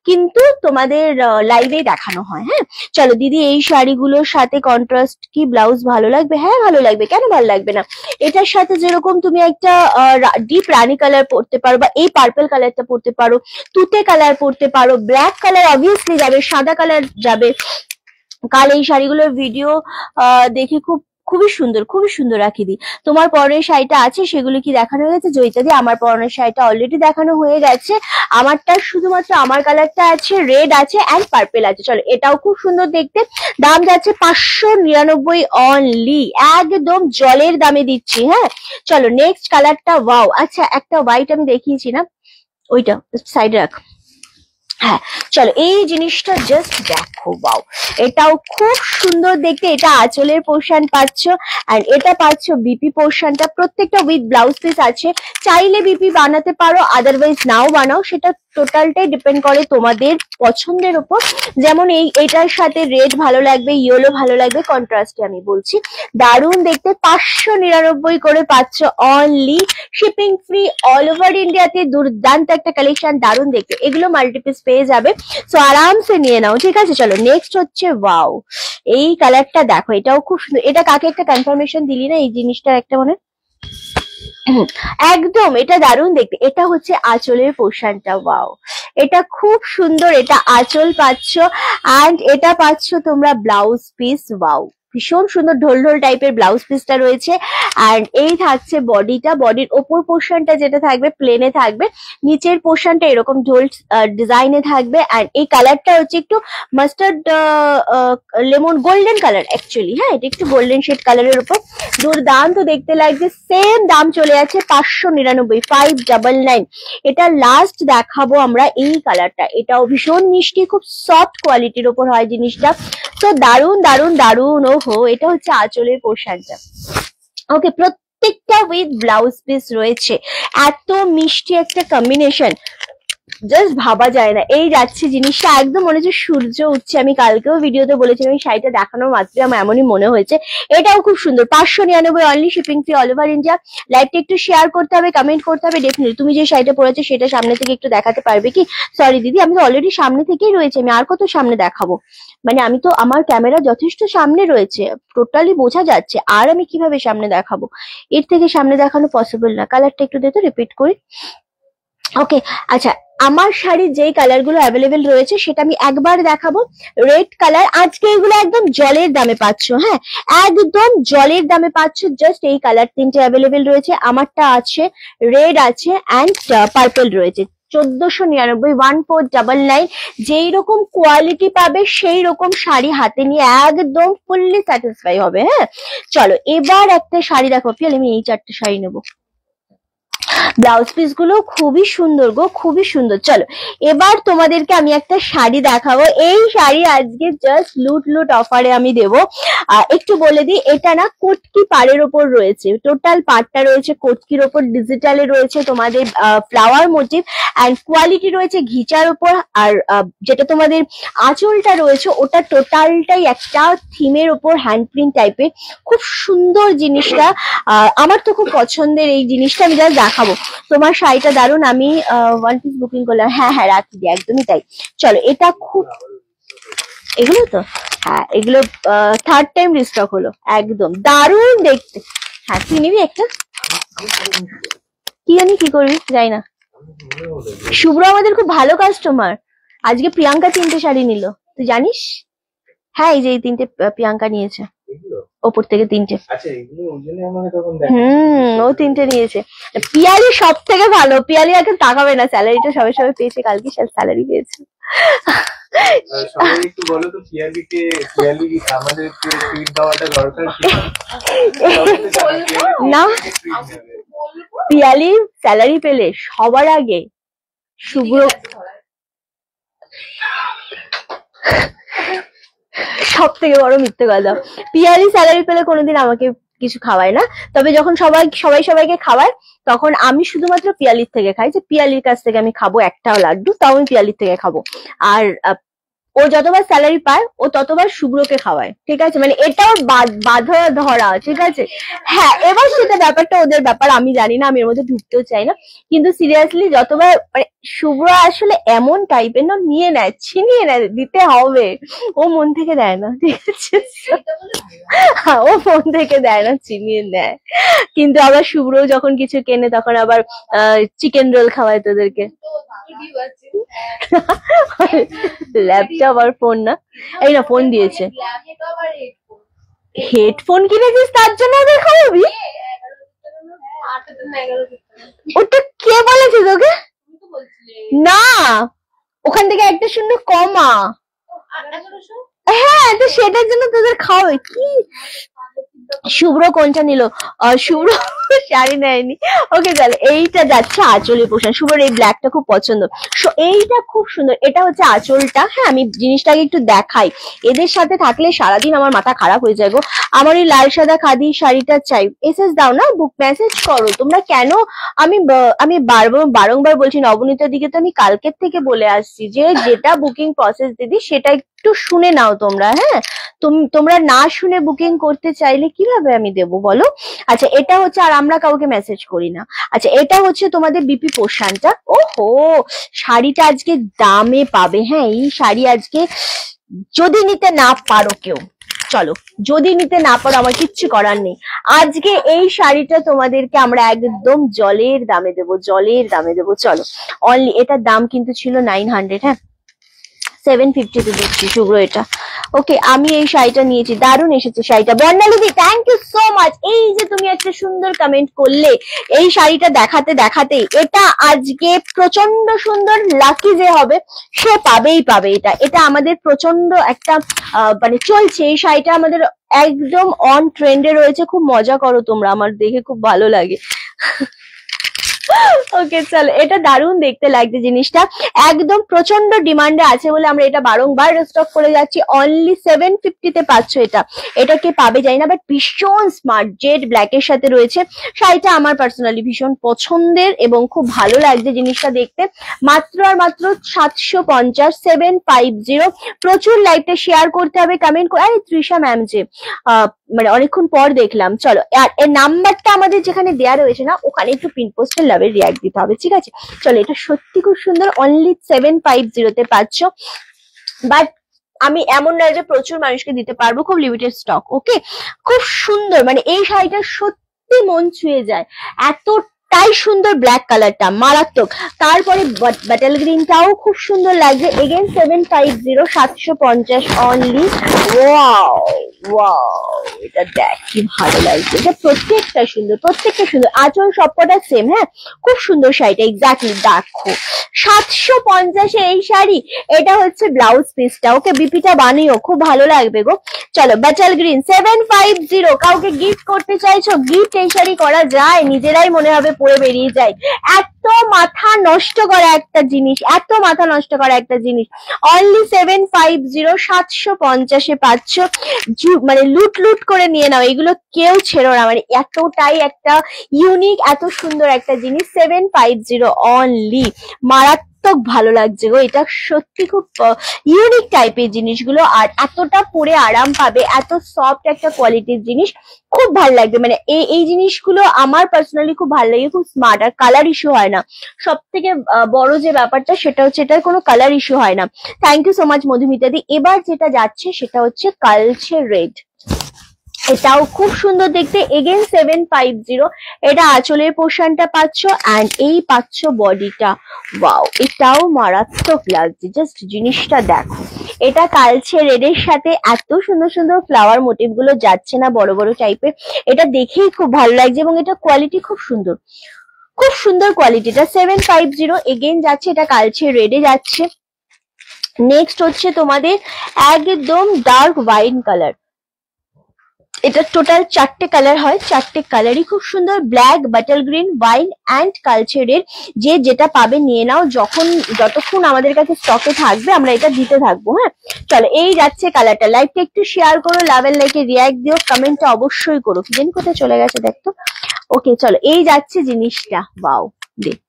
কিন্তু তোমাদের লাইভেই দেখানো হয়। হ্যাঁ, চলো দিদি, এই শাড়িগুলোর সাথে কন্ট্রাস্ট কি ব্লাউজ ভালো লাগবে? হ্যাঁ ভালো লাগবে, কেন ভালো লাগবে না? এটার সাথে যেরকম তুমি একটা ডিপ রানী কালার পরতে পারো, বা এই পার্পল কালারটা পরতে পারো, তুতে কালার পরতে পারো, ব্ল্যাক কালার অবভিয়াসলি যাবে, সাদা কালার যাবে। কাল এই শাড়িগুলোর ভিডিও দেখে খুবই সুন্দর রাখি দি। তোমার পরনের শাড়িটা আছে, সেগুলো কি দেখানো হয়ে গেছে? জয়িতা দি, আমার পরনের শাড়িটা অলরেডি দেখানো হয়ে গেছে। আমারটা শুধুমাত্র আমার কালারটা আছে, রেড আছে অ্যান্ড পার্পেল আছে। চলো, এটাও খুব সুন্দর দেখতে। দাম যাচ্ছে 599 অনলি, একদম জলের দামে দিচ্ছি। হ্যাঁ, চলো নেক্সট কালারটা। ওয়াও, আচ্ছা, একটা হোয়াইট আমি দেখিয়েছি না, ওইটা সাইডে রাখ। হ্যাঁ, চলো, এই জিনিসটা জাস্ট দেখো। ওয়াও, এটাও খুব সুন্দর দেখতে। এটা আঁচলের পোর্শন পাচ্ছ, এন্ড এটা পাচ্ছ বিপি পোর্শনটা। প্রত্যেকটা উইথ ব্লাউজ পিস আছে। চাইলে বিপি বানাতে পারো, আদারওয়াইজ নাও বানাও, সেটা টোটালটাই ডিপেন্ড করে তোমাদের পছন্দের উপর। যেমন এইটার সাথে রেড ভালো লাগবে, ইয়েলো ভালো লাগবে, কন্ট্রাস্টে আমি বলছি। দারুণ দেখতে, 599 করে পাচ্ছ only, shipping free all over ইন্ডিয়াতে। দুর্দান্ত একটা কালেকশন, দারুণ দেখতে। এগুলো মাল্টিপিস পেয়ে যাবে, সো আরামসে নিয়ে নাও, ঠিক আছে? চলো নেক্সট হচ্ছে, ওয়াও, এই কালারটা দেখো, এটাও খুব সুন্দর। এটা কাকে একটা কনফার্মেশন দিলি না এই জিনিসটার একটা মনে? একদম, এটা দারুণ দেখতে। এটা হচ্ছে আঁচলের পোর্শনটা। ওয়াও, এটা খুব সুন্দর। এটা আঁচল পাচ্ছ, অ্যান্ড এটা পাচ্ছ তোমরা ব্লাউজ পিস। ওয়াও, ভীষণ সুন্দর ঢোল ঢোল টাইপের ব্লাউজ পিসটা রয়েছে। অ্যান্ড এই থাকছে বডিটা, বডির ওপর পোর্শনটা যেটা থাকবে প্লেনে থাকবে, নিচের পোর্শনটা এরকম ঢোল ডিজাইনে থাকবে। অ্যান্ড এই কালারটা হচ্ছে একটু mustard lemon golden colour actually, হ্যাঁ এটা একটু গোল্ডেন শেড কালারের উপর দুর্দান্ত দেখতে লাগছে। সেম দাম চলে যাচ্ছে 599, 599। এটা লাস্ট দেখাবো আমরা এই কালারটা, এটাও ভীষণ মিষ্টি, খুব সফট কোয়ালিটির উপর হয় জিনিসটা। তো দারুন দারুন দারুন। ওহো, এটা হচ্ছে আঁচলের পোর্শনটা। ওকে, প্রত্যেকটা উইথ ব্লাউজ পিস রয়েছে। এত মিষ্টি একটা কম্বিনেশন, জাস্ট ভাবা যায় না। এই যাচ্ছে জিনিসটা, একদম মনে হচ্ছে সূর্য উঠছে। আমি কালকেও ভিডিওতে বলেছিলাম এই শাড়িটা দেখানোর মাত্রই আমার এমনই মনে হয়েছে। এটাও খুব সুন্দর, 599 only, shipping free all over India. লাইভটা একটু শেয়ার করতে হবে, কমেন্ট করতে হবে ডেফিনেটলি। তুমি যে শাড়িটা পরেছো সেটা সামনে থেকে একটু দেখাতে পারবে কি? সরি দিদি, আমি তো অলরেডি সামনে থেকেই রয়েছে, আমি আর কত সামনে দেখাবো? মানে আমি তো, আমার ক্যামেরা যথেষ্ট সামনে রয়েছে, টোটালি বোঝা যাচ্ছে, আর আমি কিভাবে সামনে দেখাবো? এর থেকে সামনে দেখানো পসিবল না। কালারটা একটু দিতে রিপিট করি। ওকে, আচ্ছা, আমার শাড়ির যেই কালার গুলো অ্যাভেলেবেল রয়েছে সেটা আমি একবার দেখাবো। রেড কালার, আজকে এগুলো একদম জলের দামে পাচ্ছ, হ্যাঁ একদম জলের দামে পাচ্ছ। জাস্ট এই কালার তিনটে অ্যাভেলেবেল রয়েছে, আমারটা আছে, রেড আছে অ্যান্ড পার্পল রয়েছে। 1499, 1499। যেই রকম কোয়ালিটি পাবে সেই রকম শাড়ি হাতে নিয়ে একদম ফুললি স্যাটিসফাই হবে। হ্যাঁ চলো এবার একটা শাড়ি দেখো পিয়াল, আমি এই 4টে শাড়ি নেবো। ব্লাউজ পিস গুলো খুবই সুন্দর গো, খুবই সুন্দর। চলো এবার তোমাদেরকে আমি একটা শাড়ি দেখাবো। এই শাড়ি আজকে জাস্ট লুট লুট অফারে আমি দেবো। একটু বলে দিই, এটা না কটকি পাড়ের ওপর রয়েছে, টোটাল পাড়টা রয়েছে কটকির ওপর, ডিজিটালে রয়েছে তোমাদের ফ্লাওয়ার মোটিভ, অ্যান্ড কোয়ালিটি রয়েছে ঘিচার উপর। আর যেটা তোমাদের আঁচলটা রয়েছে ওটা টোটালটাই একটা থিমের ওপর হ্যান্ড প্রিন্ট টাইপের, খুব সুন্দর জিনিসটা। আমার তো খুব পছন্দের এই জিনিসটা, আমি যা দেখাবো। তোমার শাড়িটা দারুন, আমি 1 পিস বুকিং করলাম। হ্যাঁ হ্যাঁ রাখি দিই, একদমই তাই। চলো এটা খুব, এগুলো তো হ্যাঁ এগুলো 3rd টাইম রিস্টক হলো, একদম দারুন দেখতে। হ্যাঁ তুই নিবি একটা? কি জানি কি করবি যাই না। শুভ্র আমাদের খুব ভালো কাস্টমার, আজকে প্রিয়াঙ্কা 3টে শাড়ি নিল, তুই জানিস? হ্যাঁ এই যে এই 3টে প্রিয়াঙ্কা নিয়েছে, ওপর থেকে 3টে। ও 3টে নিয়েছে। পিয়ালি সব থেকে ভালো, পিয়ালি এখন তাকাবে না, স্যালারিটা সবে সবে পেয়েছে, কালকে স্যালারি পেয়েছে। না পিয়ালি স্যালারি পেলে সবার আগে শুভ্র, সব থেকে বড় মিথ্যে কথা, পিয়ালি স্যালারি পেলে কোনোদিন আমাকে কিছু খাওয়ায় না। তবে যখন সবাই সবাইকে খাওয়ায় তখন আমি শুধুমাত্র পিয়ালির থেকে খাই, যে পিয়ালির কাছ থেকে আমি খাবো একটাও লাড্ডু, তাও আমি পিয়ালির থেকে খাবো। আর ও যতবার স্যালারি পায় ও ততবার শুভ্রকে খাওয়ায়, ঠিক আছে? মানে এটাও বাধা ধরা, ঠিক আছে? হ্যাঁ এবার সেটা ব্যাপারটা ওদের ব্যাপার, আমি জানি না, আমি এর মধ্যে ঢুকতেও চাই না। কিন্তু সিরিয়াসলি যতবার মানে শুভ্র আসলে এমন টাইপের না, নিয়ে নেয়, ছিনিয়ে নেয়, দিতে হবে, ও মন থেকে দেয় না, ঠিক আছে? ও মন থেকে দেয় না, ছিনিয়ে নেয়। কিন্তু আবার শুভ্র যখন কিছু কেনে তখন আবার চিকেন রোল খাওয়ায় তোদেরকে। ল্যাপটপ আর ফোন না, এই না ফোন দিয়েছে, হেডফোন কিনেছিস তার জন্য ওদের খাওয়াবি? ওটা কে বলেছে তোকে? না ওখান থেকে 1 শূন্য কমা, হ্যাঁ তো সেটার জন্য তোদের খাওয়াবে কি? শুভ্র কোনটা নিল? শুভ্র শাড়ি নেয়নি। ওকে চল, এইটা যাচ্ছে আঁচলের পোশাক। শুভ্র এই ব্ল্যাকটা খুব পছন্দ, এইটা খুব সুন্দর। এটা হচ্ছে আঁচলটা। হ্যাঁ আমি জিনিসটাকে একটু দেখাই, এদের সাথে থাকলে সারাদিন আমার মাথা খারাপ হয়ে যায় গো। আমার এই লাল সাদা খাদি শাড়িটা চাই, এসএস দাও না, বুক মেসেজ করো তোমরা। কেন আমি বারংবার বলছি, নবনীতার দিকে তো আমি কালকের থেকে বলে আসছি যে যেটা বুকিং প্রসেস দিদি সেটা একটু শুনে নাও তোমরা। হ্যাঁ তোমরা না শুনে বুকিং করতে চাইলে কিভাবে আমি দেবো বলো? আচ্ছা এটা হচ্ছে, আর আমরা কাউকে মেসেজ করি না। আচ্ছা এটা হচ্ছে তোমাদের বিপি পোর্শনটা। ওহো শাড়িটা আজকে দামে পাবে। হ্যাঁ এই শাড়ি আজকে যদি নিতে না পারো কেউ, চলো যদি নিতে না পারো আমার কিচ্ছু করার নেই, আজকে এই শাড়িটা তোমাদেরকে আমরা একদম জলের দামে দেবো, জলের দামে দেবো। চলো অনলি, এটার দাম কিন্তু ছিল 900, হ্যাঁ 750 দিচ্ছি শুভ্র এটা। ওকে, আমি এই শাড়িটা নিয়েছি, দারুণ এসেছে শাড়িটা। বর্ণালিদি থ্যাংক ইউ সো মাচ। এই যে তুমি একটা সুন্দর কমেন্ট করলে এই শাড়িটা দেখাতে দেখাতেই, এটা আজকে প্রচন্ড সুন্দর, লাকি যে হবে সে পাবেই পাবে। এটা এটা আমাদের প্রচন্ড একটা মানে চলছে এই শাড়িটা, আমাদের একদম অন ট্রেন্ডে রয়েছে। খুব মজা করো তোমরা, আমার দেখে খুব ভালো লাগে। ওকে চলো, এটা দারুণ দেখতে লাগছে জিনিসটা, একদম প্রচন্ড ডিমান্ডে আছে বলে আমরা এটা বারংবার স্টক করে যাচ্ছি। অনলি 750 তে পাচ্ছ এটা। এটা কে পাবে জানি না, বাট ভীষণ স্মার্ট জেড ব্ল্যাক এর সাথে রয়েছে শাড়িটা। আমার পার্সোনালি ভীষণ পছন্দের এবং খুব ভালো লাগছে জিনিসটা দেখতে। মাত্র আর মাত্র 750, 750। প্রচুর লাইভটা শেয়ার করতে হবে, কমেন্ট করে। আরে তৃষা ম্যাম যে মানে অনেকক্ষণ পর দেখলাম। চলো, আর এর নাম্বারটা আমাদের যেখানে দেয়া রয়েছে না, ওখানে একটু পিন পোস্টের লাভের রিয়াক্ট দিতে হবে, ঠিক আছে? চলো, এটা সত্যি খুব সুন্দর, অনলি 750 তে পাচ্ছ। বাট আমি এমন নয় যে প্রচুর মানুষকে দিতে পারবো, খুব লিমিটেড স্টক। ওকে, খুব সুন্দর, মানে এই শাড়িটা সত্যি মন ছুঁয়ে যায়, এতটাই সুন্দর। ব্ল্যাক কালারটা মারাত্মক, তারপরে বাটাল গ্রিনটাও খুব সুন্দর লাগছে। Again 750, 750 only. ওয়াও ওয়াও, এটা দেখ কি ভালো লাগছে, এটা প্রত্যেকটা সুন্দর, প্রত্যেকটা সুন্দর। আঁচল সবকটা সেম, হ্যাঁ খুব সুন্দর শাড়িটা। এক্স্যাক্টলি দেখো, 750 এই শাড়ি। এটা হচ্ছে ব্লাউজ পিসটা। ওকে, বিপিটা বানিও, খুব ভালো লাগবে গো। চলো, বাটাল গ্রিন 750। কাউকে গিফট করতে চাইছো, গিফট এই শাড়ি করা যায়, নিজেরাই মনে হবে পরে বেরিয়ে যায়। এত মাথা নষ্ট করা একটা জিনিস, এত মাথা নষ্ট করা একটা জিনিস। অনলি 750, 750 পাচ্ছ। মানে লুট লুট করে নিয়ে নাও, এগুলো কেউ ছেড়ো না, মানে এতটাই একটা ইউনিক, এত সুন্দর একটা জিনিস। 750 অনলি, মারাত্মক ভালো লাগছে গো, এটা সত্যি খুব ইউনিক টাইপের জিনিসগুলো। আর এতটা পরে আরাম পাবে, এত সফট একটা কোয়ালিটির জিনিস, খুব ভালো লাগবে। মানে এই জিনিসগুলো আমার পার্সোনালি খুব ভালো লাগে, খুব স্মার্ট। আর কালার ইস্যু হয় না, সব থেকে বড় যে ব্যাপারটা সেটা হচ্ছে এটার কোনো কালার ইস্যু হয় না। থ্যাংক ইউ সো মাচ মধুমিতাদি। এবার যেটা যাচ্ছে সেটা হচ্ছে কালচে রেড, এটাও খুব সুন্দর দেখতে। এগেন 750, এটা আঁচলের পোর্শনটা পাচ্ছ, অ্যান্ড এই পাচ্ছ বডিটা। ওয়াও, এটাও মারাত্মক লাগছে, জাস্ট জিনিসটা দেখো। এটা কালচে রেডের সাথে এত সুন্দর সুন্দর ফ্লাওয়ার মোটিভ গুলো যাচ্ছে না, বড় বড় টাইপের, এটা দেখেই খুব ভালো লাগছে। এবং এটা কোয়ালিটি খুব সুন্দর, খুব সুন্দর কোয়ালিটিটা। 750 এগেন যাচ্ছে, এটা কালচে রেডে যাচ্ছে। নেক্সট হচ্ছে তোমাদের একদম ডার্ক ওয়াইন কালার। এটা টোটাল 4টে কালার হয়, 4টে কালারই খুব সুন্দর। Black, butter green, wine and কালচারের। যে যেটা পাবে নিয়ে নাও, যতক্ষণ আমাদের কাছে স্টকে থাকবে আমরা এটা দিতে থাকবো। হ্যাঁ চলো, এই যাচ্ছে কালারটা। লাইভটা একটু শেয়ার করো, লাভের লাইকে রিয়াক্ট দিও, কমেন্টটা অবশ্যই করো। কি জানি কোথায় চলে গেছে দেখতো। ওকে চলো, এই যাচ্ছে জিনিসটা। ওয়াও, দেখ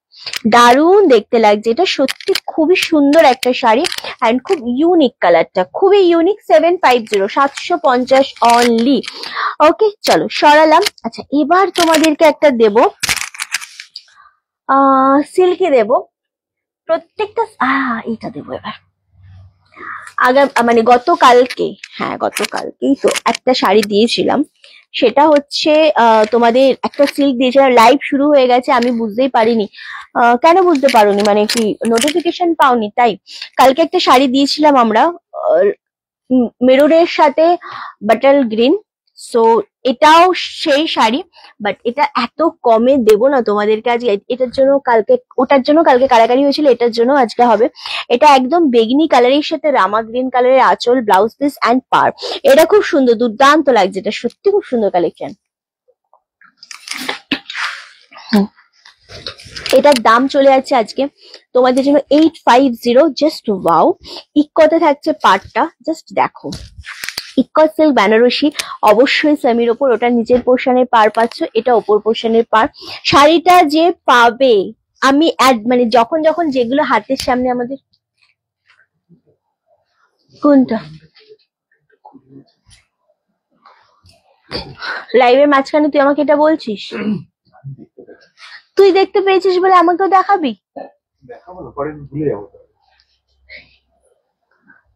দারুণ দেখতে লাগছে, এটা সত্যি খুবই সুন্দর একটা শাড়ি, অ্যান্ড খুব ইউনিক কালারটা, খুবই ইউনিক। 750, 750 অনলি। ওকে চলো, সরালাম। আচ্ছা, এবার তোমাদেরকে একটা দেব, সিল্কি দেব। প্রত্যেকটা এইটা দেবো এবার। মানে গতকালকেই তো একটা শাড়ি দিয়েছিলাম, সেটা হচ্ছে তোমাদের একটা সিল্ক দিয়েছিলাম। লাইভ শুরু হয়ে গেছে, আমি বুঝতেই পারিনি। কেন বুঝতে পারোনি, মানে কি নোটিফিকেশন পাওনি? তাই কালকে একটা শাড়ি দিয়েছিলাম আমরা, মেরুনের সাথে বাটার গ্রিন। সো এটাও সেই শাড়ি, বাট এটা এত কমে দেবো না তোমাদেরকে আজকে। এটার জন্য কালকে, ওটার জন্য কালকে কারাকারি হয়েছিল, এটার জন্য আজকে হবে। এটা একদম বেগনি কালারের সাথে রামা গ্রিন কালারের আঁচল, ব্লাউজ পিস অ্যান্ড পার। এটা খুব সুন্দর, দুর্দান্ত লাগছে, এটা সত্যি খুব সুন্দর কালেকশন। এটার দাম চলে যাচ্ছে আজকে তোমাদের জন্য 850। জাস্ট ওয়াও, ইক্কতে থাকছে পাটটা, জাস্ট দেখো। ইক্কত সিল্ক বেনারসি, অবশ্যই সেমির ওপর, ওটা নিচের পোর্শনের পার পাচ্ছ, এটা ওপর পোর্শনের পার। শাড়িটা যে পাবে, আমি মানে যখন যখন যেগুলো হাতের সামনে আমাদের, কোনটা লাইভের মাঝখানে তুই আমাকে এটা বলছিস? তুই দেখতে পেয়েছিস বলে আমাকেও দেখাবি?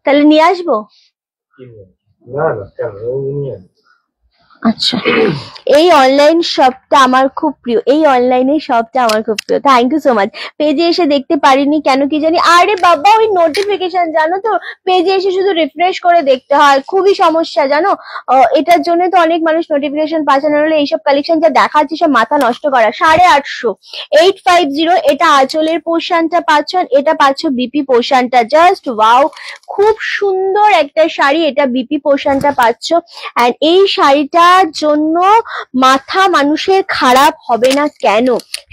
তাহলে নিয়ে আসবো। আচ্ছা, এই অনলাইন শপটা আমার খুব প্রিয়, এই অনলাইনের শপটা আমার খুব প্রিয়। Thank you so much. পেজে এসে দেখতে পারিনি কেন কি জানি। আরে বাবা, ওই নোটিফিকেশন জানো তো, পেজে এসে শুধু রিফ্রেশ করে দেখতে হয়, খুবই সমস্যা জানো। এটার জন্য তো অনেক মানুষ নোটিফিকেশন পাচ্ছে না, হলে এইসব কালেকশন যা দেখাচ্ছে সব মাথা নষ্ট করা। 850, 850। এটা আঁচলের পোর্শনটা পাচ্ছ, এটা পাচ্ছ বিপি পোর্শনটা। জাস্ট ওয়াও, খুব সুন্দর একটা শাড়ি। এটা বিপি পোর্শনটা পাচ্ছ, এন্ড এই শাড়িটার জন্য মাথা মানুষের খারাপ হবে না কেন?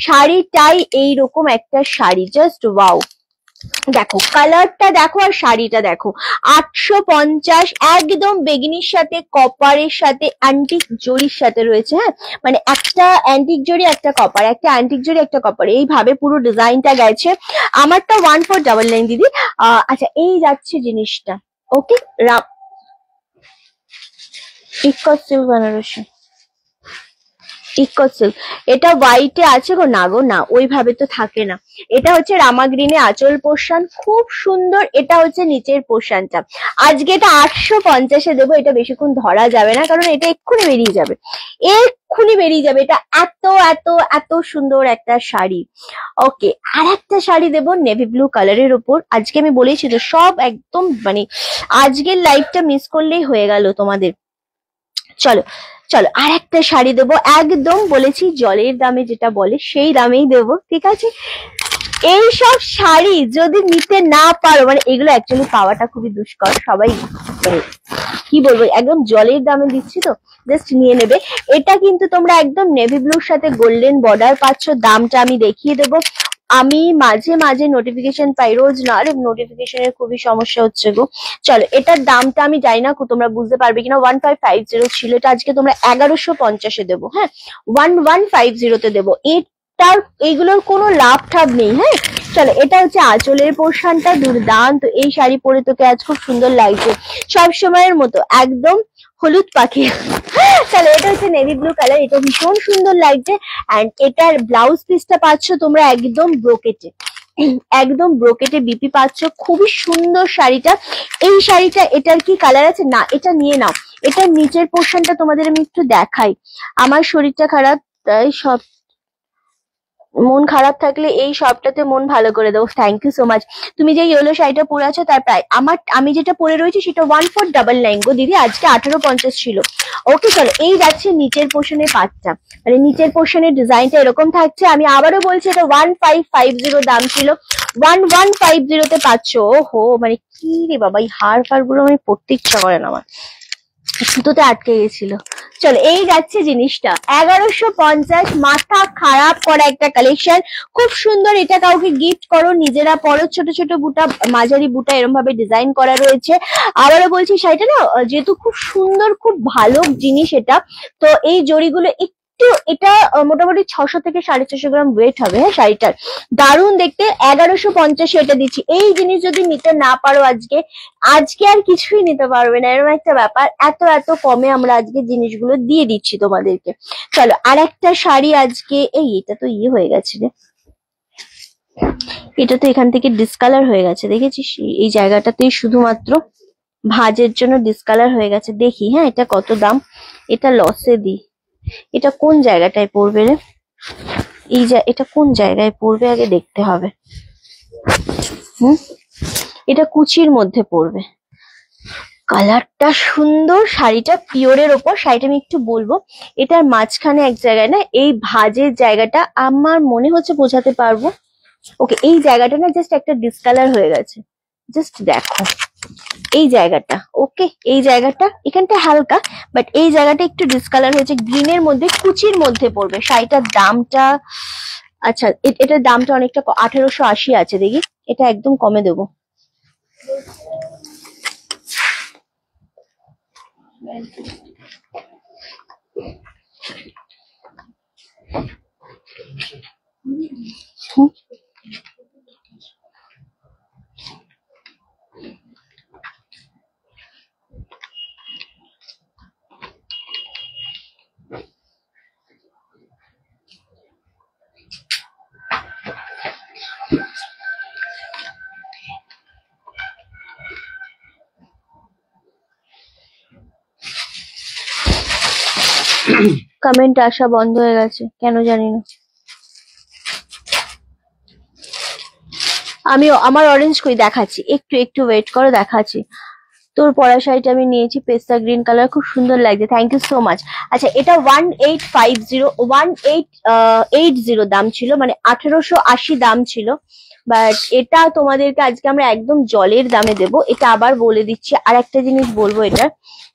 শাড়িটাই এইরকম একটা শাড়ি, জাস্ট ওয়াও। দেখো কালারটা দেখো আর শাড়িটা দেখো। 850, একদম বেগিনির সাথে কপারের সাথে অ্যান্টিক জরির সাথে রয়েছে। হ্যাঁ, মানে একটা অ্যান্টিক জরি একটা কপার, একটা অ্যান্টিক জরি একটা কপার, এইভাবে পুরো ডিজাইনটা গেছে। আমারটা 1499 দিদি। আচ্ছা, এই যাচ্ছে জিনিসটা। ওকে, ইকট সিল্ক বেনারসি, ইকট সিল্ক। এটা হোয়াইটে আছে গো? না গো, না, ওইভাবে তো থাকে না। এটা হচ্ছে রামা গ্রিনে আঁচল পোর্শন, খুব সুন্দর। এটা হচ্ছে নিচের পোর্শনটা। আজকে এটা 850-এ দেবো। এটা বেশিক্ষণ ধরা যাবে না, কারণ এটা এক্ষুনি বেরিয়ে যাবে, এক্ষুনি বেরিয়ে যাবে। এটা এত এত এত সুন্দর একটা শাড়ি। ওকে, আর একটা শাড়ি দেবো নেভি ব্লু কালারের উপর। আজকে আমি বলেছি তো, সব একদম মানে আজকের লাইভটা মিস করলেই হয়ে গেল তোমাদের। চলো চলো, আর একটা শাড়ি দেবো, একদম বলেছি জলের দামে যেটা বলে সেই দামেই দেবো, ঠিক আছে? এইসব শাড়ি যদি নিতে না পারো, মানে এগুলো অ্যাকচুয়ালি পাওয়াটা খুবই দুষ্কর, সবাই মানে কি বলবো, একদম জলের দামে দিচ্ছি তো, জাস্ট নিয়ে নেবে। এটা কিন্তু তোমরা একদম নেভি ব্লুর সাথে গোল্ডেন বর্ডার পাচ্ছ। দামটা আমি দেখিয়ে দেবো। আমি মাঝে মাঝে নোটিফিকেশন পাই, রোজ না, আরে নোটিফিকেশনের খুবই সমস্যা হচ্ছে গো। চলো, এটার দামটা আমি জানি না তোমরা বুঝতে পারবে কিনা। 1550 ছিল, এটা আজকে তোমরা 1150-এ দেবো। হ্যাঁ, 1150-তে দেবো। এটার এইগুলোর কোনো লাভ ঠাভ নেই। হ্যাঁ, চলো, এটা হচ্ছে আঁচলের পোর্শনটা, দুর্দান্ত। এই শাড়ি পরে তোকে আজ খুব সুন্দর লাগছে, সব সময়ের মতো একদম হলুদ পাখি। চলো, এটা হচ্ছে নেভি ব্লু কালার, এটা ভীষণ সুন্দর লাগছে। এন্ড এটার ব্লাউজ পিসটা পাচ্ছ তোমরা একদম ব্রোকেটে, একদম ব্রোকেটে বিপি পাচ্ছ। খুবই সুন্দর শাড়িটা। এই শাড়িটা, এটার কি কালার আছে? না, এটা নিয়ে নাও। এটার নিচের পোর্শনটা তোমাদের আমি একটু দেখাই। আমার শরীরটা খারাপ, তাই সব মন খারাপ থাকলে এই সবটাতে মন ভালো করে দেবো। Thank you so much. তুমি যে ইয়েলো শাড়িটা পরে আছো তার প্রায় আমি যেটা পরে রয়েছি সেটা 1499 গো দিদি, আজকে 1850 ছিল। ওকে, চলো, এই যাচ্ছে নিচের পোর্শনের পার্টটা, মানে নিচের পোর্শনের ডিজাইনটা এরকম থাকছে। আমি আবারও বলছি, এটা 1550 দাম ছিল, 1150-তে পাচ্ছ। ওহো, মানে কি রে বাবা, এই হার ফার গুলো মানে পড়তে ইচ্ছা করে না আমার, সুতোতে আটকে গেছিল। চলো, এই যাচ্ছে জিনিসটা 1150, মাথা খারাপ করা একটা কালেকশন, খুব সুন্দর। এটা কাউকে গিফট করো, নিজেরা পরো। ছোট ছোট বুটা, মাঝারি বুটা এরকম ভাবে ডিজাইন করা রয়েছে। আবারও বলছি, শাড়িটা না যেহেতু খুব সুন্দর, খুব ভালো জিনিস এটা, তো এই জড়িগুলো একটু, এটা মোটামুটি 600 থেকে 650 গ্রাম ওয়েট হবে। হ্যাঁ, শাড়িটার দারুণ দেখতে। 1150-এ এটা দিচ্ছি। এই জিনিস যদি নিতে না পারো আজকে, আজকে আর কিছুই নিতে পারবে না, এরকম একটা ব্যাপার। এত এত কমে আমরা আজকে জিনিসগুলো দিয়ে দিচ্ছি তোমাদেরকে। চলো, আর একটা শাড়ি আজকে, এটা তো হয়ে গেছে রে, এটা তো এখান থেকে ডিসকালার হয়ে গেছে, দেখেছিস? এই জায়গাটাতেই শুধুমাত্র ভাঁজের জন্য ডিসকালার হয়ে গেছে। দেখি, হ্যাঁ, এটা কত দাম, এটা লসে দি। এটা কোন জায়গাটায় পড়বে রে? এটা কোন জায়গায় পড়বে আগে দেখতে হবে। এটা কুচির মধ্যে পড়বে। কালারটা সুন্দর, শাড়িটা পিওরের ওপর। শাড়িটা আমি একটু বলবো, এটার মাঝখানে এক জায়গায় না, এই ভাঁজের জায়গাটা আমার মনে হচ্ছে বোঝাতে পারবো। ওকে, এই জায়গাটা না জাস্ট একটা ডিসকালার হয়ে গেছে, জাস্ট দেখো এই জায়গাটা। ওকে, এই জায়গাটা এখানটা হালকা, বাট এই জায়গাটা একটু ডিসকালার হয়েছে, গ্রিনের মধ্যে, কুচির মধ্যে পড়বে। শাড়িটার দামটা, আচ্ছা, এটার দামটা অনেকটা 1880 আছে, দেখি এটা একদম কমে দেবো। কমেন্ট আসা বন্ধ হয়ে গেছে কেন জানি না। আমি আমার অরেঞ্জ কই দেখাচ্ছি, একটু একটু ওয়েট করো, দেখাচ্ছি। তোর পরা শাড়িটা আমি নিয়েছি পেস্তা গ্রিন কালার, খুব সুন্দর লাগছে, থ্যাংক ইউ সো মাচ। আচ্ছা, এটা 1880 দাম ছিল, মানে 1880 দাম ছিল। বাট এটা তোমাদেরকে আজকে আমরা একদম জলের দামে দেব। এটা আবার বলে দিচ্ছি, আর একটা জিনিস বলবো এটা,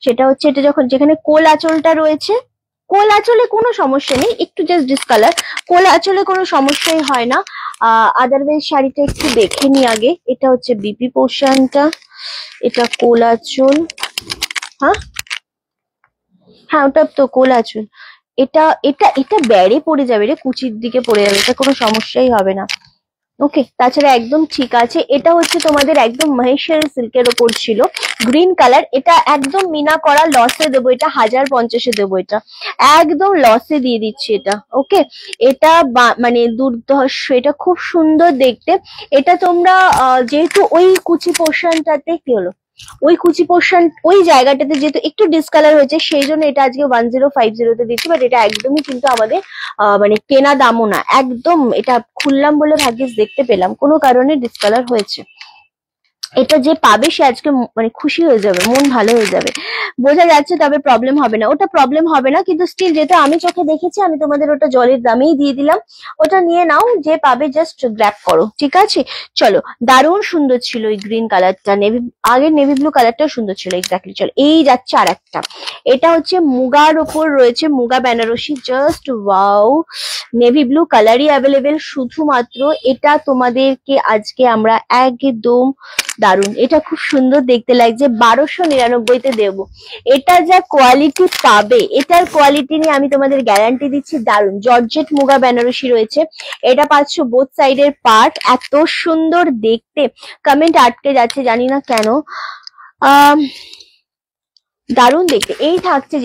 সেটা হচ্ছে এটা যখন যেখানে কোল আঁচলটা রয়েছে, কোল আঁচলে কোনো সমস্যা নেই, একটু জাস্ট ডিসকালার, কোল আঁচলে কোনো সমস্যাই হয় না। আদারওয়াইজ শাড়িটা একটু দেখে নি আগে। এটা হচ্ছে বিপি পোর্শনটা, এটা কোল আঁচল, হ্যাঁ হ্যাঁ ওটা তো কোল আঁচল। এটা এটা এটা ব্যারে পড়ে যাবে রে, কুচির দিকে পড়ে যাবে, এটা কোনো সমস্যাই হবে না। ওকে, তাছাড়া একদম ঠিক আছে। এটা হচ্ছে তোমাদের একদম মহেশ্বরী সিল্কের ওপর ছিল, গ্রিন কালার। এটা একদম মিনা করা, লসে দেবো এটা, 1050-এ দেবো এটা, একদম লসে দিয়ে দিচ্ছি এটা। ওকে, এটা মানে দুর্ধর্ষ, এটা খুব সুন্দর দেখতে। এটা তোমরা যেহেতু ওই কুচি পোর্শনটাতে কি হলো, ওই কুচি পোর্শন ওই জায়গাটাতে যেহেতু একটু ডিসকালার হয়েছে, সেই জন্য এটা আজকে 1050-তে দিচ্ছি। বাট এটা একদমই কিন্তু আমাদের মানে কেনা দামও না, একদম এটা খুললাম বলে ভাগ্যিস দেখতে পেলাম, কোনো কারণে ডিসকালার হয়েছে। এটা যে পাবে সে আজকে মানে খুশি হয়ে যাবে, মন ভালো হয়ে যাবে, বোঝা যাচ্ছে। তবে প্রবলেম হবে না, ওটা প্রবলেম হবে না, কিন্তু স্টিল যেটা আমি চোখে দেখেছি আমি তোমাদের ওটা জলের দামেই দিয়ে দিলাম। ওটা নিয়ে নাও, যে পাবে জাস্ট গ্র্যাব করো, ঠিক আছে? চলো, দারুণ সুন্দর ছিল এই গ্রিন কালারটা, নেভি আগের নেভি ব্লু কালারটাও সুন্দর ছিল, এক্স্যাক্টলি। চলো, এই যাচ্ছে আর একটা, এটা হচ্ছে মুগার ওপর রয়েছে, muga Banarasi, just wow, navy blue কালারই অ্যাভেলেবেল শুধুমাত্র। এটা তোমাদেরকে আজকে আমরা একদম দারুন, এটা খুব সুন্দর দেখতে লাগছে, 1299-তে দেবো। এটা যা কোয়ালিটি পাবে, এটার কোয়ালিটি নিয়ে আমি তোমাদের গ্যারান্টি দিচ্ছি, দারুন। জর্জেট মুগা বেনারসি রয়েছে, এটা পাচ্ছ বোথ সাইডের পার্ট, এত সুন্দর দেখতে। কমেন্ট আটকে যাচ্ছে জানি না কেন, দারুণ দেখতে। এই থাকছে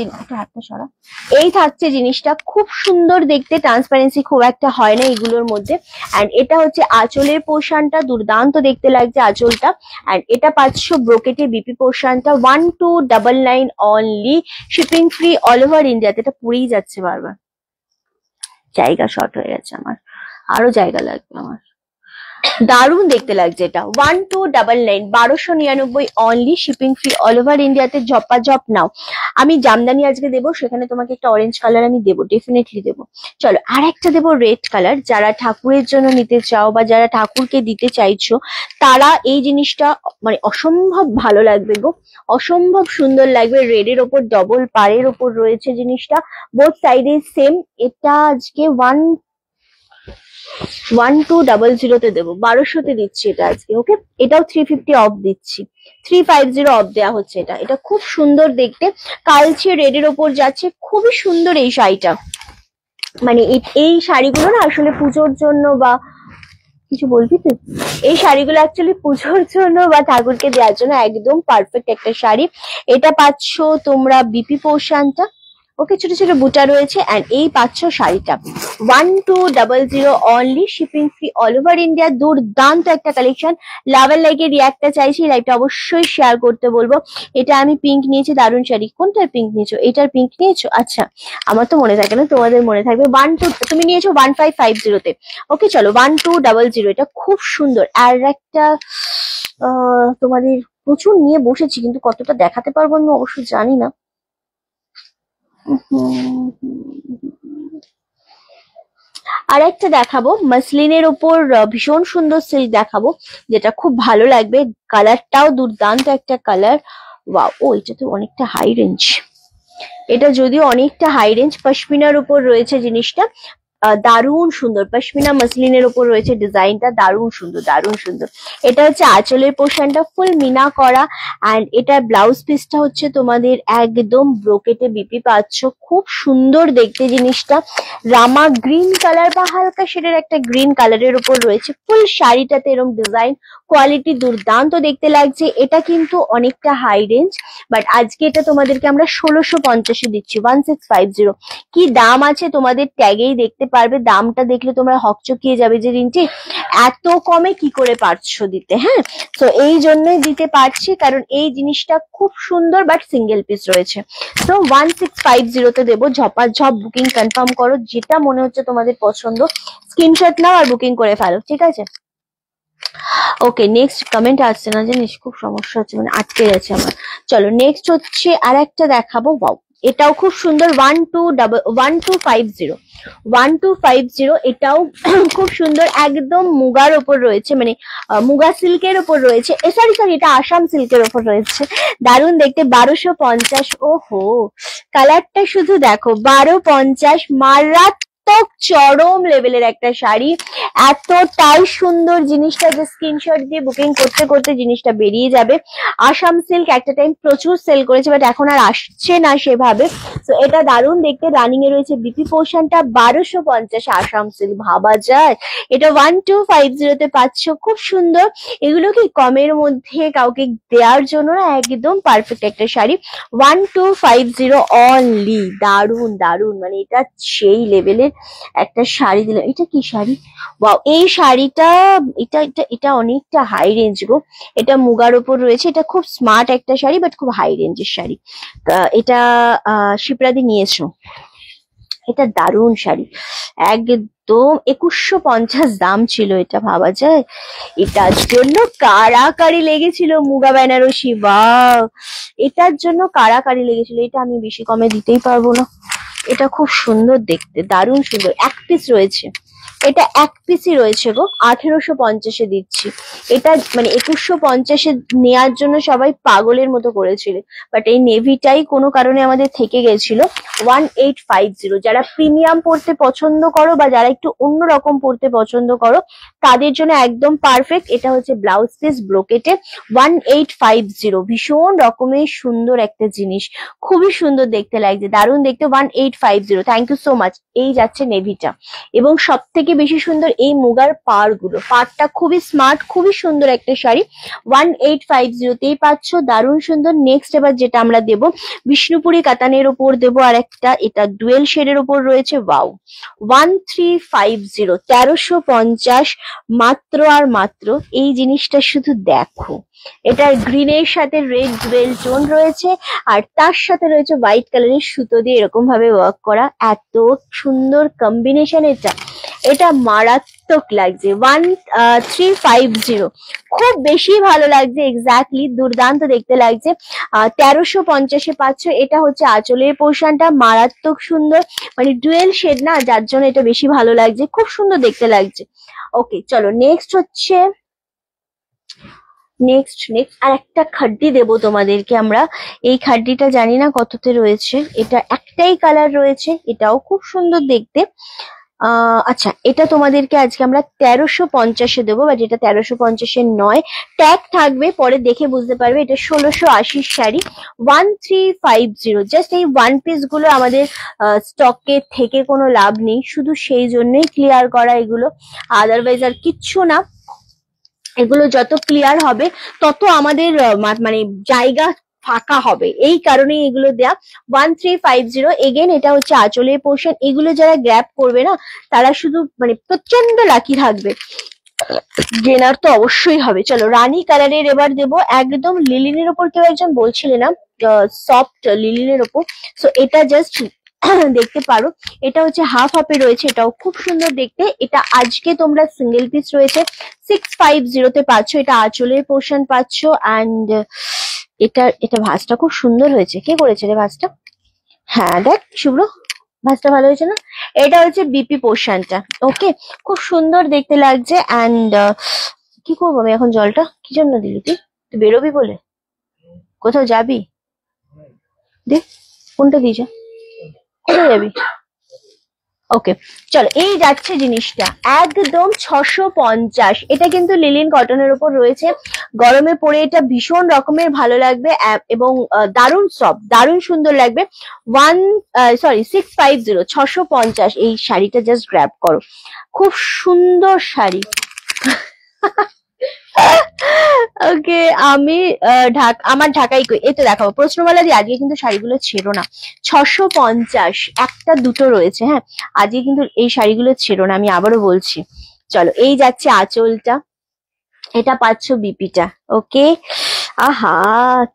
এই থাকছে জিনিসটা, খুব সুন্দর দেখতে, ট্রান্সপারেন্সি খুব একটা হয় না এগুলোর মধ্যে। অ্যান্ড এটা হচ্ছে আঁচলের পোর্শনটা, দুর্দান্ত দেখতে লাগছে আঁচলটা। অ্যান্ড এটা পাচ্ছ ব্রোকেটে বিপি পোর্শনটা, 1299 only, shipping free all over ইন্ডিয়াতে। এটা পুড়েই যাচ্ছে বারবার, জায়গা শর্ট হয়ে গেছে আমার, আরো জায়গা লাগবে আমার। দারুণ দেখতে লাগছে এটা, 1299, 1299 only, shipping free all over ইন্ডিয়াতে। ঝপাঝপ নাও। আমি জামদানি আজকে দেবো, সেখানে তোমাকে একটা অরেঞ্জ কালার আমি দেবো, ডেফিনেটলি দেবো। চলো, আর একটা দেবো রেড কালার। যারা ঠাকুরের জন্য নিতে চাও বা যারা ঠাকুরকে দিতে চাইছো, তারা এই জিনিসটা মানে অসম্ভব ভালো লাগবে গো, অসম্ভব সুন্দর লাগবে। রেডের ওপর ডবল পাড়ের ওপর রয়েছে জিনিসটা, বোথ সাইডে সেম। এটা আজকে 1200-তে দেবো, 1200-তে দিচ্ছি এটা আজকে। ওকে, এটাও 350 অফ দিচ্ছি, 350 অফ দেওয়া হচ্ছে এটা। এটা খুব সুন্দর দেখতে, কালচে রেডের ওপর যাচ্ছে, খুবই সুন্দর এই শাড়িটা। মানে এই শাড়িগুলো না আসলে পুজোর জন্য বা কিছু বলবি তুই, এই শাড়িগুলো অ্যাকচুয়ালি পুজোর জন্য বা ঠাকুরকে দেওয়ার জন্য একদম পারফেক্ট একটা শাড়ি। এটা পাচ্ছ তোমরা বিপি পোর্শনটা, ওকে, ছোট ছোট বুটা রয়েছে। অ্যান্ড এই পাচ্ছ শাড়িটা 1200 only, shipping free all over India. দুর্দান্ত একটা কালেকশন। লাভ এন্ড লাইকের রিয়াক্টটা চাইছি, লাইভটা অবশ্যই শেয়ার করতে বলবো। এটা আমি পিঙ্ক নিয়েছি, দারুণ শাড়ি। কোনটার পিঙ্ক নিয়েছো? এটার পিঙ্ক নিয়েছো? আচ্ছা, আমার তো মনে থাকে না, তোমাদের মনে থাকবে। তুমি নিয়েছো 1550-তে। ওকে, চলো 1200, এটা খুব সুন্দর। আর একটা তোমাদের প্রচুর নিয়ে বসেছি, কিন্তু কতটা দেখাতে পারবো আমি অবশ্য জানি না। আর একটা দেখাবো মাসলিনের ওপর, ভীষণ সুন্দর সিল্ক দেখাবো, যেটা খুব ভালো লাগবে। কালারটাও দুর্দান্ত একটা কালার, ওয়াও। ও, এটা তো অনেকটা হাই রেঞ্জ, এটা যদিও অনেকটা হাই রেঞ্জ। পশমিনার উপর রয়েছে জিনিসটা, দারুণ সুন্দর। পশমিনা মাসলিনের উপর রয়েছে ডিজাইনটা, দারুণ সুন্দর, দারুণ সুন্দর। এটা হচ্ছে আঁচলের পোর্শনটা, ফুল মিনা করা। অ্যান্ড এটার ব্লাউজ পিসটা হচ্ছে তোমাদের একদম ব্রোকেটে বিপি পাচ্ছ, খুব সুন্দর দেখতে জিনিসটা। রামা গ্রিন কালার বা হালকা শেডের একটা গ্রিন কালারের উপর রয়েছে, ফুল শাড়িটাতে এরকম ডিজাইন, কোয়ালিটি দুর্দান্ত দেখতে লাগছে। এটা কিন্তু অনেকটা হাই রেঞ্জ, বাট আজকে এটা তোমাদেরকে আমরা 1650-এ দিচ্ছি, 1650। কি দাম আছে তোমাদের ট্যাগেই দেখতে পারবে, দামটা দেখলে তোমরা হকচকিয়ে যাবে যে রিন্টি এত কমে কি করে পারছো দিতে, হ্যাঁ। তো এই জন্যই দিতে পারছি, কারণ এই জিনিসটা খুব সুন্দর, বাট সিঙ্গেল পিস রয়েছে। তো 1650 দেবো। ঝপাঝপ বুকিং কনফার্ম করো, যেটা মনে হচ্ছে তোমাদের পছন্দ স্ক্রিনশট নাও আর বুকিং করে ফেলো, ঠিক আছে। ওকে, নেক্সট কমেন্ট আসছে না জানিস, খুব সমস্যা হচ্ছে, মানে আটকে গেছে আমার। চলো নেক্সট হচ্ছে আর একটা দেখাবো। ওয়াও, এটাও খুব সুন্দর। 1250 এটাও খুব সুন্দর, একদম মুগার ওপর রয়েছে, মানে মুগা সিল্কের ওপর রয়েছে, সরি এটা আসাম সিল্কের ওপর রয়েছে। দারুণ দেখতে। 1250। ওহো, কালারটা শুধু দেখো, 1250, মারাত্মক চরম লেভেলের একটা শাড়ি। এতটাই সুন্দর জিনিসটা যে স্ক্রিনশট দিয়ে বুকিং করতে করতে জিনিসটা বেরিয়ে যাবে। আসাম সিল্ক একটা টাইম প্রচুর সেল করেছে, বাট এখন আর আসছে না সেভাবে। তো এটা দারুণ দেখতে। রানিং এ রয়েছে বিপি পোর্শনটা। 1250 আসাম সিল্ক, ভাবা যায়। এটা 1250 পাচ্ছ, খুব সুন্দর। এগুলো কি কমের মধ্যে কাউকে দেওয়ার জন্য না একদম পারফেক্ট একটা শাড়ি। 1250 অনলি। দারুণ দারুণ, মানে এটা সেই লেভেলের একটা শাড়ি দিল। এটা কি শাড়ি? ওয়াও, এই শাড়িটা এটা এটা এটা অনেকটা হাই রেঞ্জ গো। এটা মুগার ওপর রয়েছে। এটা খুব স্মার্ট একটা শাড়ি, বাট খুব হাই রেঞ্জের শাড়ি। এটা শিপ্রাদি নিয়েছো। এটা দারুণ শাড়ি, একদম 2150 দাম ছিল। এটা ভাবা যায়। এটার জন্য কাড়াকাড়ি লেগেছিল মুগা বেনারসি। বাহ, এটার জন্য কাড়াকাড়ি লেগেছিল। এটা আমি বেশি কমে দিতেই পারবো না। এটা খুব সুন্দর দেখতে, দারুণ সুন্দর। এক পিস রয়েছে, এটা এক পিসই রয়েছে গো। 1850 দিচ্ছি। এটা মানে 2150 নেয়ার জন্য সবাই পাগলের মতো করেছিল, বাট এই নেভিটাই কোনো কারণে আমাদের থেকে গেছিল। 1850। যারা প্রিমিয়াম পড়তে পছন্দ করো বা যারা একটু অন্যরকম পড়তে পছন্দ করো তাদের জন্য একদম পারফেক্ট। এটা হচ্ছে ব্লাউজ পিস ব্রোকেটে। 1850, ভীষণ রকমের সুন্দর একটা জিনিস, খুবই সুন্দর দেখতে লাগছে, দারুণ দেখতে। 1850, থ্যাংক ইউ সো মাচ। এই যাচ্ছে নেভিটা। এবং সব থেকে বেশি সুন্দর এই মুগার পাড় গুলো, পাড়টা খুবই স্মার্ট, খুবই সুন্দর একটা শাড়ি। 1850 পাচ্ছ, দারুণ সুন্দর। নেক্সট এবার যেটা আমরা দেবো বিষ্ণুপুরি কাতানের ওপর দেবো আর একটা, এটা ডুয়েল শেডের ওপর রয়েছে। ওয়াও, 1350, 1350 মাত্র আর মাত্র। এই জিনিসটা শুধু দেখো, এটার গ্রিনের সাথে রেড ডুয়েল টোন রয়েছে, আর তার সাথে রয়েছে হোয়াইট কালারের সুতো দিয়ে এরকম ভাবে ওয়ার্ক করা। এত সুন্দর কম্বিনেশন এটা, এটা মারাত্মক লাগছে। 1350, খুব বেশি ভালো লাগছে, এক্স্যাক্টলি দুর্দান্ত দেখতে লাগছে। 1350 পাচ্ছ। এটা হচ্ছে আঁচলের পোর্শনটা, মারাত্মক সুন্দর, মানে ডুয়েল শেড না, যার জন্য এটা বেশি ভালো লাগছে, খুব সুন্দর দেখতে লাগছে। ওকে চলো নেক্সট হচ্ছে, নেক্সট আর একটা খাড্ডি দেবো তোমাদেরকে আমরা। এই খাড্ডিটা জানি না কততে রয়েছে, এটা একটাই কালার রয়েছে, এটাও খুব সুন্দর দেখতে। আচ্ছা, এটা তোমাদেরকে আজকে আমরা 1350 দেবো, বাট এটা 1350 নয়, ট্যাগ থাকবে, পরে দেখে বুঝতে পারবে। এটা 1680 শাড়ি। 1350, জাস্ট এই ওয়ান পিস গুলো আমাদের স্টকে থেকে কোনো লাভ নেই, শুধু সেই জন্যই ক্লিয়ার করা এগুলো, আদারওয়াইজ আর কিচ্ছু না। এগুলো যত ক্লিয়ার হবে তত আমাদের মানে জায়গা ফাঁকা হবে, এই কারণেই এগুলো দেয়া। 1350 এগেন। এটা হচ্ছে আঁচলের পোর্শন। এগুলো যারা গ্র্যাব করবে না তারা শুধু মানে প্রচন্ড লাকি থাকবে, গেনার তো অবশ্যই হবে। চলো রানী কালারের এবার দেবো, একদম লিলিনের ওপর। কেউ একজন বলছিলে না সফট লিলিনের ওপর, সো এটা জাস্ট দেখতে পারো। এটা হচ্ছে হাফ হাফে রয়েছে, এটাও খুব সুন্দর দেখতে। এটা আজকে তোমরা সিঙ্গেল পিস রয়েছে 650 পাচ্ছ। এটা আঁচলের পোর্শন পাচ্ছ, অ্যান্ড এটা ভাঁজটা খুব সুন্দর হয়েছে। কে করেছে রে ভাঁজটা? হ্যাঁ দেখ শুভ্র, ভাঁজটা ভালো হয়েছে না? এটা হচ্ছে বিপি পোর্শনটা। ওকে, খুব সুন্দর দেখতে লাগছে। অ্যান্ড কি করবো আমি এখন? জলটা কি জন্য দিলি? তুই বেরোবি বলে? কোথাও যাবি? দেখ কোনটা দিয়েছে, কোথায় যাবি? ওকে চলো, এই যাচ্ছে জিনিসটা একদম 650। এটা কিন্তু লিলিন কটনের উপর রয়েছে, গরমে পরে এটা ভীষণ রকমের ভালো লাগবে এবং দারুণ সফট, দারুণ সুন্দর লাগবে। 650, 650 এই শাড়িটা জাস্ট গ্র্যাব করো, খুব সুন্দর শাড়ি। ওকে, আমি আমার ঢাকাই কই, এটা দেখাবো প্রশ্নমালা দিয়ে। আজকে কিন্তু শাড়িগুলো ছেড়ো না। 650, একটা দুটো রয়েছে, হ্যাঁ আজকে কিন্তু এই শাড়িগুলো ছেড়ো না, আমি আবারও বলছি চলো এই যাচ্ছে আঁচলটা, এটা পাচ্ছ বিপিটা। ওকে, আহা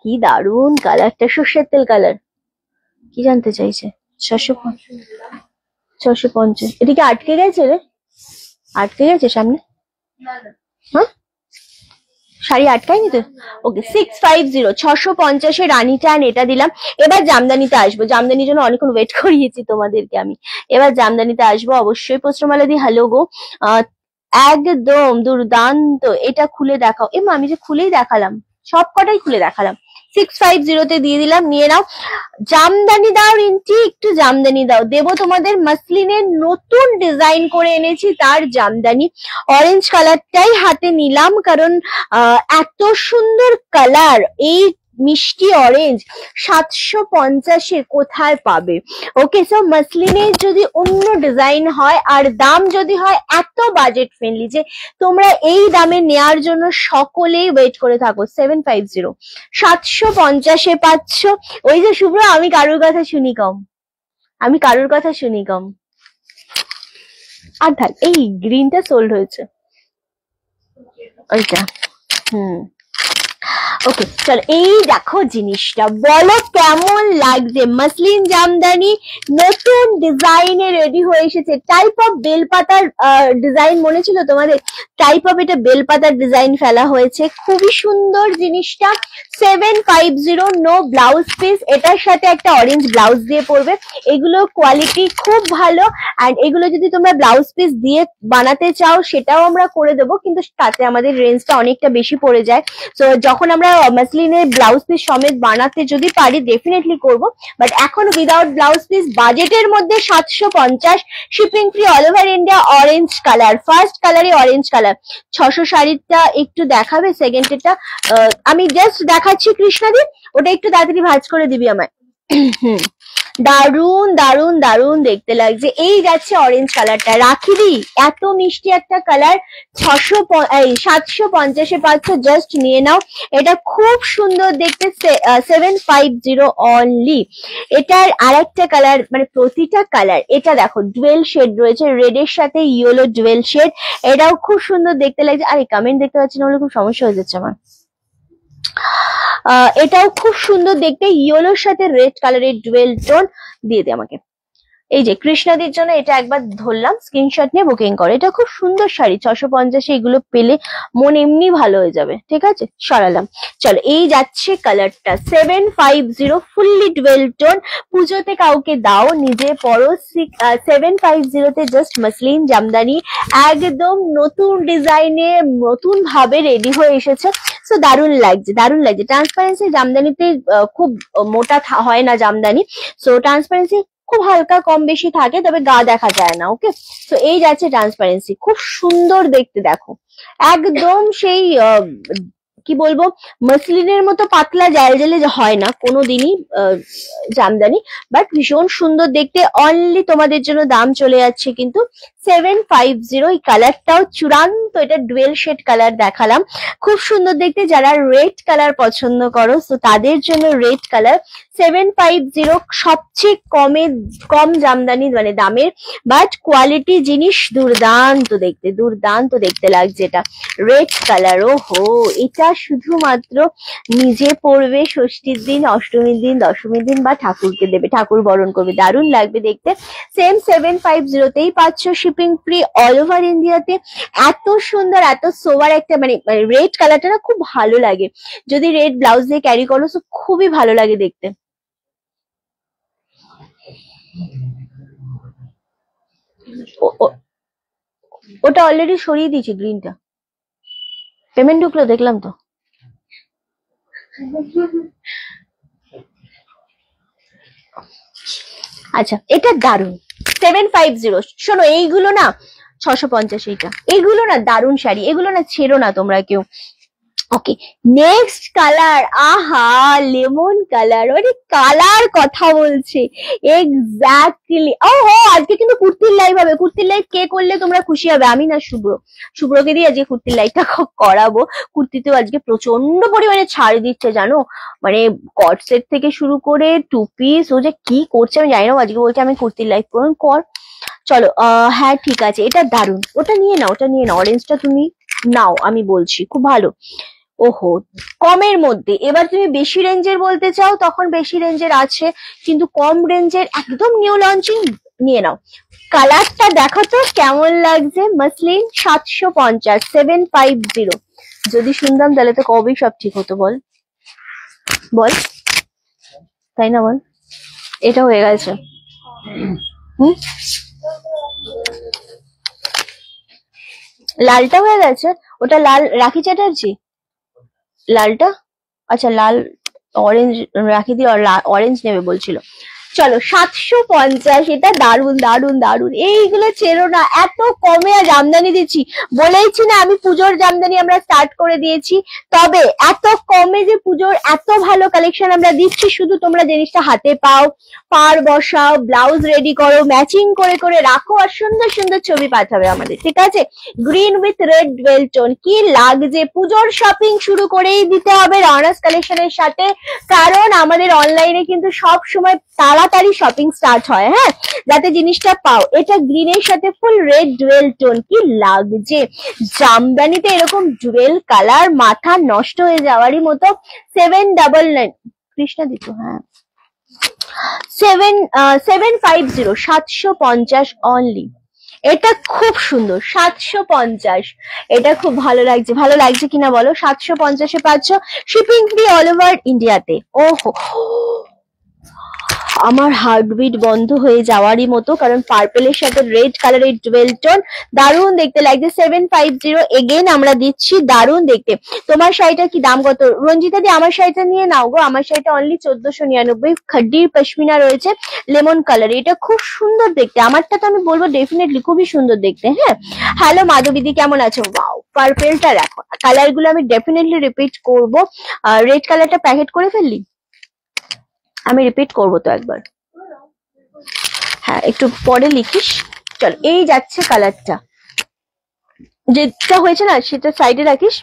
কি দারুন কালারটা, সর্ষের তেল কালার। কি জানতে চাইছে? 650। এটা কি আটকে গেছে রে? আটকে গেছে সামনে? হ্যাঁ, শাড়ি আটকায়নি তো? ওকে, 650, 650 রানী টান এটা দিলাম। এবার জামদানিতে আসবো, জামদানির জন্য অনেকক্ষণ ওয়েট করিয়েছি তোমাদেরকে আমি। এবার জামদানিতে আসবো অবশ্যই। প্রশ্নমালা দি হ্যালো গো, একদম দুর্দান্ত। এটা খুলে দেখাও। এমা আমি যে খুলেই দেখালাম, সব কটাই খুলে দেখালাম। 650 দিয়ে দিলাম, নিয়ে নাও। জামদানি দাও রিন্টি, একটু জামদানি দাও। দেবো তোমাদের মাসলিনের নতুন ডিজাইন করে এনেছি, তার জামদানি। অরেঞ্জ কালারটাই হাতে নিলাম, কারণ এত সুন্দর কালার, এই মিষ্টি অরেঞ্জ 750 কোথায় পাবে? ওকে, সো মাসলিনের যদি অন্য ডিজাইন হয় আর দাম যদি হয় এত বাজেট ফ্রেন্ডলি যে তোমরা এই দামে নেয়ার জন্য সকলেই ওয়েট করে থাকো। 750, 750 পাচ্ছ। ওই যে শুভ্র, আমি কারোর কথা শুনি কম, আমি কারোর কথা শুনি কম। আর থাক, এই গ্রিনটা সোল্ড হয়েছে ওইটা। ওকে চলো, এই দেখো জিনিসটা, বলো কেমন লাগছে? মাসলিন জামদানি নতুন ডিজাইনে রেডি হয়ে এসেছে। টাইপ অফ বেলপাতার ডিজাইন মনে ছিল তোমাদের? টাইপ অফ এটা বেলপাতার ডিজাইন ফেলা হয়েছে, খুবই সুন্দর জিনিসটা। 750, নো ব্লাউজ পিস। এটার সাথে একটা অরেঞ্জ ব্লাউজ দিয়ে পড়বে। এগুলো কোয়ালিটি খুব ভালো, অ্যান্ড এগুলো যদি তোমরা ব্লাউজ পিস দিয়ে বানাতে চাও সেটাও আমরা করে দেবো, কিন্তু তাতে আমাদের রেঞ্জটা অনেকটা বেশি পড়ে যায়। তো যখন আমরা মাসলিনের ব্লাউজ পিস সমেত বানাতে যদি পারি ডেফিনেটলি করব, বাট এখন উইদাউট ব্লাউজ পিস বাজেটের মধ্যে 750, shipping free all over India. Orange colour, first কালারে অরেঞ্জ কালার। 600 শাড়িটা একটু দেখাবে? সেকেন্ডটা আমি জাস্ট দেখাচ্ছি কৃষ্ণাদি, ওটা একটু তাড়াতাড়ি ভাঁজ করে দিবি আমায়। দারুন দারুন দারুন দেখতে লাগছে। এই যাচ্ছে অরেঞ্জ কালারটা, রাখি দি, এত মিষ্টি একটা কালার। 750 পাচ্ছ, জাস্ট নিয়ে নাও। এটা খুব সুন্দর দেখতে, 750 অনলি। এটার আরেকটা কালার, মানে প্রতিটা কালার, এটা দেখো ডুয়েল শেড রয়েছে, রেড এর সাথে ইয়েলো ডুয়েল শেড। এটাও খুব সুন্দর দেখতে লাগছে। আরে কমেন্ট দেখতে পাচ্ছি না বলে খুব সমস্যা হয়ে যাচ্ছে আমার। এটাও খুব সুন্দর দেখতে, ইয়েলোর সাথে রেড কালারের ডুয়েল টোন দিয়ে দে আমাকে। এই যে কৃষ্ণাদির জন্য এটা একবার ধরলাম, স্ক্রিনশট নিয়ে বুকিং করো। এটা খুব সুন্দর শাড়ি, 650 এগুলো পেলে মন এমনি ভালো হয়ে যাবে। ঠিক আছে, সরালাম। চলো, এই যাচ্ছে কালারটা 750, ফুললি ডুয়েল টোন। পুজোতে কাউকে দাও, নিজে পরো। 750 জাস্ট মাসলিন জামদানি, একদম নতুন ডিজাইনে নতুন ভাবে রেডি হয়ে এসেছে। সো দারুণ লাগছে, দারুণ লাগছে। ট্রান্সপারেন্সি জামদানিতে খুব মোটা হয় না জামদানি, সো ট্রান্সপারেন্সি খুব হালকা কম বেশি থাকে, তবে গা দেখা যায় না। ওকে, তো এই যাচ্ছে ট্রান্সপারেন্সি, খুব সুন্দর দেখতে। দেখো একদম সেই কি বলবো, মাসলিনের মতো পাতলা জালজালে হয় না কোনোদিনই জামদানি, বাট ভীষণ সুন্দর দেখতে। অনলি তোমাদের জন্য দাম চলে যাচ্ছে কিন্তু 750। এই কালারটাও চূড়ান্ত, এটা ডুয়েল শেড কালার দেখালাম, খুব সুন্দর দেখতে। যারা রেড কালার পছন্দ করো তো তাদের জন্য রেড কালার। 750 সবচেয়ে কম জামদানি, মানে দামের, বাট কোয়ালিটি জিনিস দুর্দান্ত দেখতে, দুর্দান্ত দেখতে লাগছে। এটা রেড কালার, ও হো, এটা শুধুমাত্র নিজে পরবে ষষ্ঠীর দিন, অষ্টমীর দিন, দশমীর দিন, বা ঠাকুরকে দেবে, ঠাকুর বরণ করবে, দারুণ লাগবে দেখতে। সেম 750তেই পাচ্ছ, শিপিং ফ্রি অল ওভার ইন্ডিয়াতে। এত সুন্দর, এত সোবার একটা, মানে রেড কালারটা না খুব ভালো লাগে, যদি রেড ব্লাউজ দিয়ে ক্যারি করো তো খুবই ভালো লাগে দেখতে। ওটা অলরেডি সরিয়ে দিয়েছি গ্রিনটা, পেমেন্ট ঢুকলো দেখলাম তো। আচ্ছা, এটা দারুন 750। শোনো, এইগুলো না 650, এইগুলো না দারুন শাড়ি, এগুলো না ছেড়ো না তোমরা কেউ। ওকে, নেক্সট কালার, আহা লেমন কালার, ওরে কালার কথা বলছে এক্স্যাক্টলি। ও হো, আজকে কিন্তু কুর্তির লাইভ হবে। কুর্তির লাইভ কে করলে তোমরা খুশি হবে? আমি না শুভ্র, শুভ্রকে দিয়ে আজকে কুর্তির লাইভটা করাবো। কুর্তিতেও আজকে প্রচন্ড পরিমাণে ছাড় দিচ্ছে জানো, মানে কট সেট থেকে শুরু করে টু পিস, ও যে কি করছে আমি জানি না। আজকে বলছে আমি কুর্তির লাইভ কর। চলো হ্যাঁ ঠিক আছে, এটা দারুন, ওটা নিয়ে নাও, ওটা নিয়ে নাও, অরেঞ্জটা তুমি নাও, আমি বলছি খুব ভালো। ওহো, কমের মধ্যে। এবার তুমি বেশি রেঞ্জের বলতে চাও তখন বেশি রেঞ্জের আছে, কিন্তু কম রেঞ্জের একদম নিউ লঞ্চিং নিয়ে নাও। কালারটা দেখো তো কেমন লাগছে, মসলিন 750 750। যদি শুনতাম তাহলে তো কবেই সব ঠিক হতো, বল বল, তাই না বল? এটা হয়ে গেছে। হুম, লালটা হয়ে গেছে, ওটা লাল রাখি চ্যাটার্জি, লালটা, আচ্ছা লাল, অরেঞ্জ রাখি দিয়ে অরেঞ্জ নেবে বলছিল। চলো 750, এটা দারুন দারুন দারুন, এইগুলো চেনো না, এত কমে জামদানি দিচ্ছি, বলেইছি না আমি পুজোর জামদানি আমরা স্টার্ট করে দিয়েছি, তবে এত কমে যে পুজোর এত ভালো কালেকশন আমরা দিচ্ছি, শুধু তোমরা জিনিসটা হাতে পাও, পার বসাও, ব্লাউজ রেডি করো, ম্যাচিং করে করে রাখো, আর সুন্দর সুন্দর ছবি পাঠাবে আমাদের, ঠিক আছে? Green with red dual tone, কি লাগছে, পুজোর শপিং শুরু করেই দিতে হবে রনাস কালেকশনের সাথে, কারণ আমাদের অনলাইনে কিন্তু সব সময় তাড়াতাড়ি শপিং স্টার্ট হয়, হ্যাঁ, যাতে জিনিসটা পাও। এটা গ্রিনের সাথে ফুল রেড ডুয়েল টোন, কি লাগছে, জামদানিতে এরকম ডুয়েল কালার মাথা নষ্ট হয়ে যাওয়ারই মতো। 799 কৃষ্ণা দিত, হ্যাঁ 750 750 অনলি। এটা খুব সুন্দর, 750, এটা খুব ভালো লাগছে, ভালো লাগছে কিনা বলো? 750-এ পাচ্ছ, শিপিং ফ্রি অল ওভার ইন্ডিয়াতে। ওহো, আমার হার্টবিট বন্ধ হয়ে যাওয়ারই মতো, কারণ পার্পেলের সাথে রেড কালারের ডুয়েল টোন, দারুন দেখতে লাগছে। 750 এগেন আমরা দিচ্ছি, দারুন দেখতে। তোমার শাড়িটা কি দাম কত রঞ্জিতা দি? আমার শাড়িটা নিয়ে নাও গো, আমার শাড়িটা অনলি 1499, খাড্ডির পশমিনা রয়েছে, লেমন কালার, এটা খুব সুন্দর দেখতে, আমারটা তো আমি বলবো ডেফিনেটলি খুবই সুন্দর দেখতে। হ্যাঁ, হ্যালো মাধবীদি, কেমন আছো? ওয়াও, পার্পেলটা দেখো, কালার গুলো আমি ডেফিনেটলি রিপিট করবো। রেড কালারটা প্যাকেট করে ফেললি, আমি রিপিট করবো তো একবার, হ্যাঁ একটু পরে লিখিস। চল, এই যাচ্ছে কালারটা, যেটা হয়েছে না সেটা সাইডে রাখিস,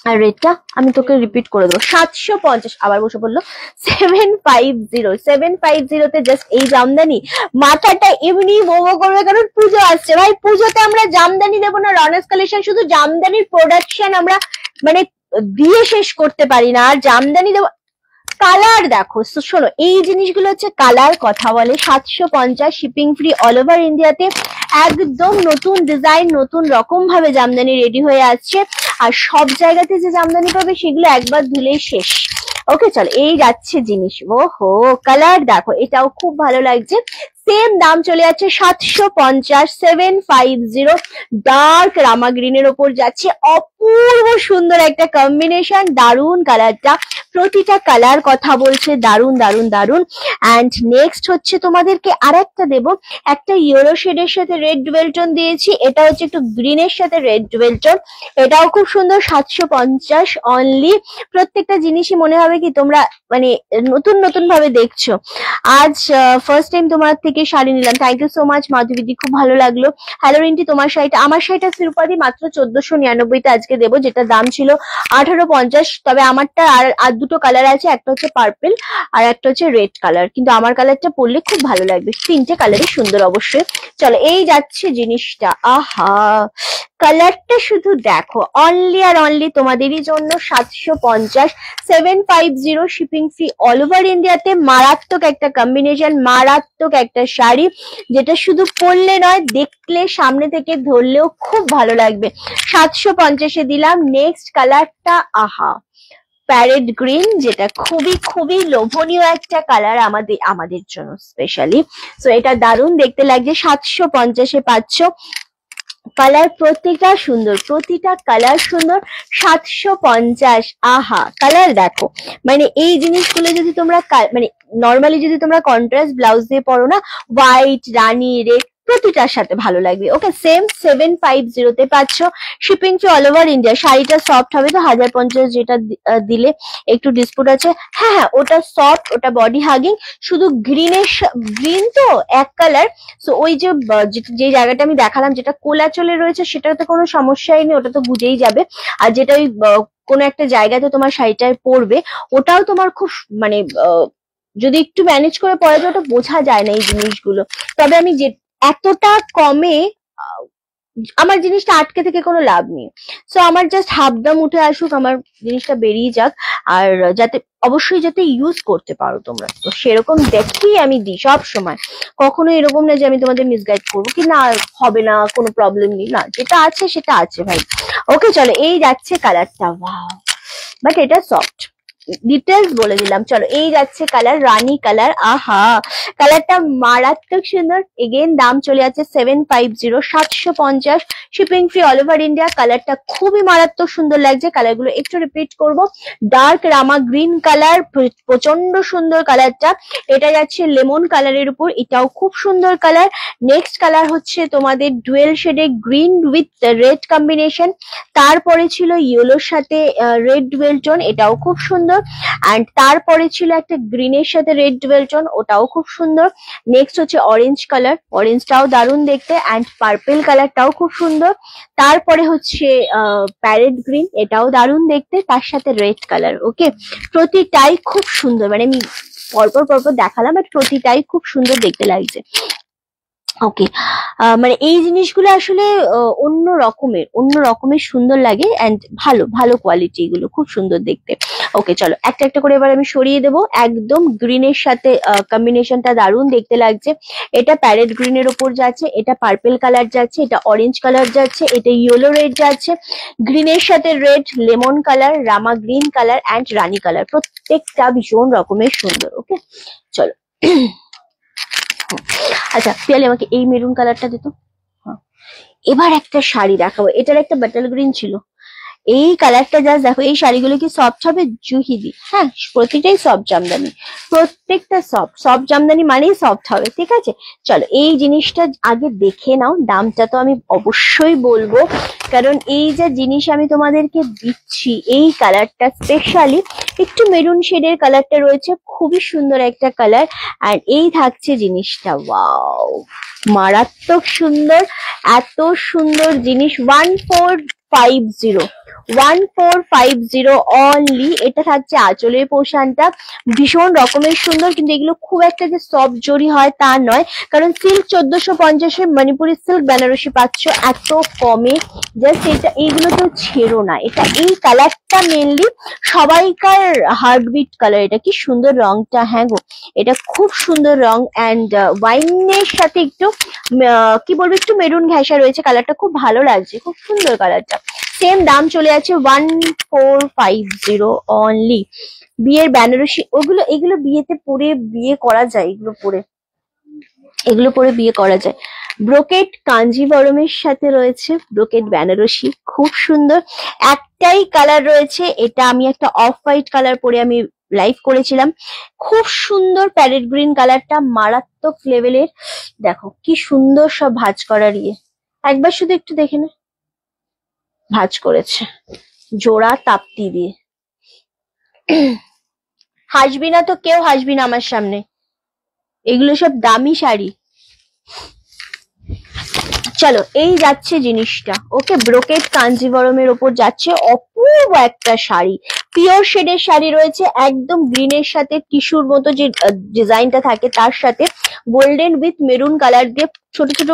আর রেটটা আমি তোকে রিপিট করে দেবো। 750, আবার বসে বললো 750 তে জাস্ট এই জামদানি, মাথাটা এমনি মোমো করবে, কারণ পুজো আসছে ভাই, পুজোতে আমরা জামদানি দেবো না? রনাস কালেকশন শুধু জামদানির প্রোডাকশন আমরা মানে দিয়ে শেষ করতে পারি না, আর জামদানি দেবো। কালার দেখো, শোনো, এই জিনিসগুলো হচ্ছে কালার কথা বলে। 750, শিপিং ফ্রি অল ওভার ইন্ডিয়াতে, একদম নতুন ডিজাইন, নতুন রকম ভাবে জামদানি রেডি হয়ে আসছে, আর সব জায়গাতে যে জামদানি পাবে সেগুলো একবার ধুলেই শেষ। ওকে, চলো, এই যাচ্ছে জিনিস। ওহো, কালার দেখো, এটাও খুব ভালো লাগছে। সেম দাম চলে যাচ্ছে 750, 750, ডার্ক রামা গ্রিনের ওপর যাচ্ছে, অপূর্ব সুন্দর একটা কম্বিনেশন, দারুন কালারটা, প্রতিটা কালার কথা বলছে, দারুন দারুন দারুন। অ্যান্ড নেক্সট হচ্ছে তোমাদেরকে আর একটা দেবো, একটা ইয়েলো শেডের সাথে রেড ডুয়েল টোন দিয়েছি, এটা হচ্ছে একটু গ্রিনের সাথে রেড ডুয়েল টোন, এটাও খুব সুন্দর, 750 অনলি। প্রত্যেকটা জিনিসই মনে হবে কি তোমরা মানে নতুন নতুন ভাবে দেখছো। আজ ফার্স্ট টাইম তোমার থেকে শাড়ি নিলাম, থ্যাংক ইউ সো মাচ মাধবীদি, খুব ভালো লাগলো। হ্যালো রিন্টি, তোমার শাড়িটা, আমার শাড়িটা শ্রীপাদি মাত্র 1499-তে আজকে দেবো, যেটা দাম ছিল 1850। তবে আমারটা আর দুটো কালার আছে, একটা হচ্ছে পার্পল আর একটা হচ্ছে রেড কালার, কিন্তু আমার কালারটা পরলে খুব ভালো লাগবে, তিনটে কালারই সুন্দর অবশ্যই। চলো, এই যাচ্ছে জিনিসটা, আহা কালারটা শুধু দেখো, অনলি আর অনলি তোমাদেরই জন্য 750, 750, শিপিং ফ্রি অল ওভার ইন্ডিয়াতে। মারাত্মক একটা কম্বিনেশন, মারাত্মক একটা শাড়ি, যেটা শুধু পরলে নয়, দেখলে সামনে থেকে ধরলেও খুব ভালো লাগবে। 750-এ দিলাম। নেক্সট কালারটা, আহা প্যারেট গ্রিন, যেটা খুবই খুবই লোভনীয় একটা কালার আমাদের জন্য স্পেশালি। সো এটা দারুণ দেখতে লাগছে, 750-এ পাচ্ছ। কালার প্রত্যেকটা সুন্দর, প্রতিটা কালার সুন্দর, 750। আহা কালার দেখো, মানে এই জিনিসগুলো যদি তোমরা মানে নর্মালি যদি তোমরা কন্ট্রাস্ট ব্লাউজ দিয়ে পরো না, হোয়াইট, রানী, রেড, প্রতিটার সাথে ভালো লাগবে। ওকে, সেম 750-তে পাচ্ছ, shipping to all over India. শাড়িটা সফট হবে তো, 1050 যেটা দিলে একটু ডিসপুট আছে। হ্যাঁ হ্যাঁ, ওটা সফট, ওটা বডি হাগিং, শুধু গ্রিনের, গ্রিন তো এক কালার, সো ওই যে জায়গাটা আমি দেখালাম যেটা কোলাচলে রয়েছে, সেটাতে কোনো সমস্যাই নেই, ওটা তো বুঝেই যাবে। আর যেটা ওই কোনো একটা জায়গাতে তোমার শাড়িটায় পরবে, ওটাও তোমার খুব মানে যদি একটু ম্যানেজ করে পরা যায়, ওটা বোঝা যায় না এই জিনিসগুলো। তবে আমি যে এতটা কমে আমার জিনিসটা আটকে থেকে কোনো লাভ নেই। সো আমার জাস্ট হাফ দাম উঠে আসুক, আমার জিনিসটা বেরিয়ে যাক, আর যাতে অবশ্যই যাতে ইউজ করতে পারো তোমরা, তো সেরকম দেখেই আমি দিই সব সময়। কখনো এরকম না যে আমি তোমাদের মিসগাইড করবো কি না হবে না, কোনো প্রবলেম নেই, না, যেটা আছে সেটা আছে ভাই। ওকে চলো, এই যাচ্ছে কালারটা, ওয়াও, বাট এটা সফট, ডিটেলস বলে দিলাম। চলো, এই যাচ্ছে কালার রানী কালার, আহা কালারটা মারাত্মক সুন্দর। এগেন দাম চলে যাচ্ছে 750, 750, shipping free all over India. কালারটা খুবই মারাত্মক সুন্দর লাগছে। কালারগুলো একটু রিপিট করব। ডার্ক রামা গ্রিন কালার, প্রচন্ড সুন্দর কালারটা। এটা যাচ্ছে লেমন কালারের উপর, এটাও খুব সুন্দর কালার। নেক্সট কালার হচ্ছে তোমাদের ডুয়েল শেডে গ্রিন উইথ রেড কম্বিনেশন, তারপরে ছিল ইয়েলোর সাথে রেড ডুয়েল টোন, এটাও খুব সুন্দর। অ্যান্ড তারপরে ছিল একটা গ্রিনের সাথে রেড ডুয়েল টোন, ওটাও খুব সুন্দর। নেক্সট হচ্ছে অরেঞ্জ কালার, অরেঞ্জটাও দারুণ দেখতে। অ্যান্ড পার্পেল কালারটাও খুব সুন্দর। তারপরে হচ্ছে প্যারেট গ্রিন, এটাও দারুণ দেখতে, তার সাথে রেড কালার। ওকে, প্রতিটাই খুব সুন্দর, মানে আমি পরপর পরপর দেখালাম, বাট প্রতিটাই খুব সুন্দর দেখতে লাগছে। ওকে, মানে এই জিনিসগুলো আসলে অন্য রকমের সুন্দর লাগে, এন্ড ভালো ভালো কোয়ালিটি, এগুলো খুব সুন্দর দেখতে। ওকে চলো, একটা একটা করে এবার আমি সরিয়ে দেবো। একদম গ্রিনের সাথে কম্বিনেশনটা দারুণ দেখতে লাগছে। এটা প্যারেট গ্রিনের ওপর যাচ্ছে, এটা পার্পেল কালার যাচ্ছে, এটা অরেঞ্জ কালার যাচ্ছে, এটা ইয়েলো রেড যাচ্ছে, গ্রিনের সাথে red, lemon colour, Rama green colour and Rani colour, প্রত্যেকটা ভীষণ রকমের সুন্দর। ওকে চলো, আচ্ছা পিয়ালি আমাকে এই মেরুন কালারটা দিত। এবার একটা শাড়ি দেখাবো, এটার একটা বাটল গ্রিন ছিল, এই কালারটা জাস্ট দেখো। এই শাড়িগুলো কি সফট হবে? জুহিদি, হ্যাঁ প্রতিটাই সফট জামদানি, প্রত্যেকটা সফট জামদানি মানেই সফট হবে, ঠিক আছে। চলো, এই জিনিসটা আগে দেখে নাও, দামটা তো আমি অবশ্যই বলবো, কারণ এই যে জিনিস আমি তোমাদেরকে দিচ্ছি, এই কালারটা স্পেশালি একটু মেরুন শেডের কালারটা রয়েছে, খুবই সুন্দর একটা কালার। আর এই থাকছে জিনিসটা, ওয়াও মারাত্মক সুন্দর, এত সুন্দর জিনিস। 1450 অনলি। এটা থাকছে আঁচলের পোর্শনটা, ভীষণ রকমের সুন্দর, কিন্তু এগুলো খুব একটা যে সফট জরি হয় তা নয়, কারণ সিল্ক 1450-এ মণিপুরি সিল্ক বেনারসি পাচ্ছ এত কমে, জাস্ট এটা এইগুলো তো ছেড়ো না। এটা এই কালারটা মেনলি সবাইকার হার্টবিট কালার, এটা কি সুন্দর রংটা, হ্যাঁ গো এটা খুব সুন্দর রং। অ্যান্ড ওয়াইনের সাথে একটু কি বলবো, একটু মেরুন ঘেঁষা রয়েছে, কালারটা খুব ভালো লাগছে, খুব সুন্দর কালারটা। সেম দাম চলে আছে 1450 অনলি। বিয়ের বেনারসি ওগুলো, এগুলো বিয়েতে পরে বিয়ে করা যায়, এগুলো পরে বিয়ে করা যায়। ব্রোকেট কাঞ্জিভরমের সাথে রয়েছে ব্রোকেট বেনারসি, খুব সুন্দর। একটাই কালার রয়েছে, এটা আমি একটা অফ হোয়াইট কালার পরে আমি লাইভ করেছিলাম, খুব সুন্দর প্যারেট গ্রিন কালারটা, মারাত্মক লেভেলের। দেখো কি সুন্দর সব ভাঁজ করার ইয়ে, একবার শুধু একটু দেখে না, ভাঁজ করেছে জোড়া তাপ্তি দিয়ে। হাসবি না তো কেউ হাসবি না আমার সামনে, এগুলো সব দামি শাড়ি। চলো, এই যাচ্ছে জিনিসটা। ওকে, ব্রোকেট কাঞ্জিভরমের ওপর যাচ্ছে অপূর্ব একটা শাড়ি, পিওর শেডের শাড়ি রয়েছে, একদম গ্রিনের সাথে টিস্যুর মতো যে ডিজাইনটা থাকে তার সাথে গোল্ডেন উইথ মেরুন কালার দিয়ে ছোট ছোট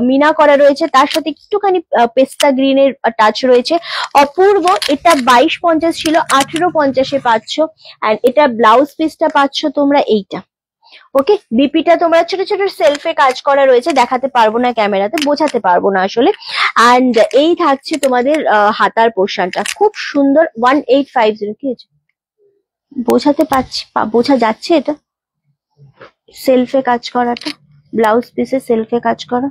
মিনা করা রয়েছে, তার সাথে একটুখানি পেস্তা গ্রিনের টাচ রয়েছে, অপূর্ব। এটা 2250 ছিল, 1850-এ পাচ্ছ। অ্যান্ড এটা ব্লাউজ পিসটা পাচ্ছ তোমরা এইটা। ওকে, বিপিটা তোমরা ছোট ছোট সেলফে কাজ করা রয়েছে, দেখাতে পারবো না ক্যামেরাতে, বোঝাতে পারবো না আসলে। অ্যান্ড এই থাকছে তোমাদের হাতার পোর্শনটা, খুব সুন্দর। 1850 কি হয়েছে, বোঝাতে পারছি, বোঝা যাচ্ছে এটা সেলফে কাজ করাটা, ব্লাউজ পিসে সেলফে কাজ করা,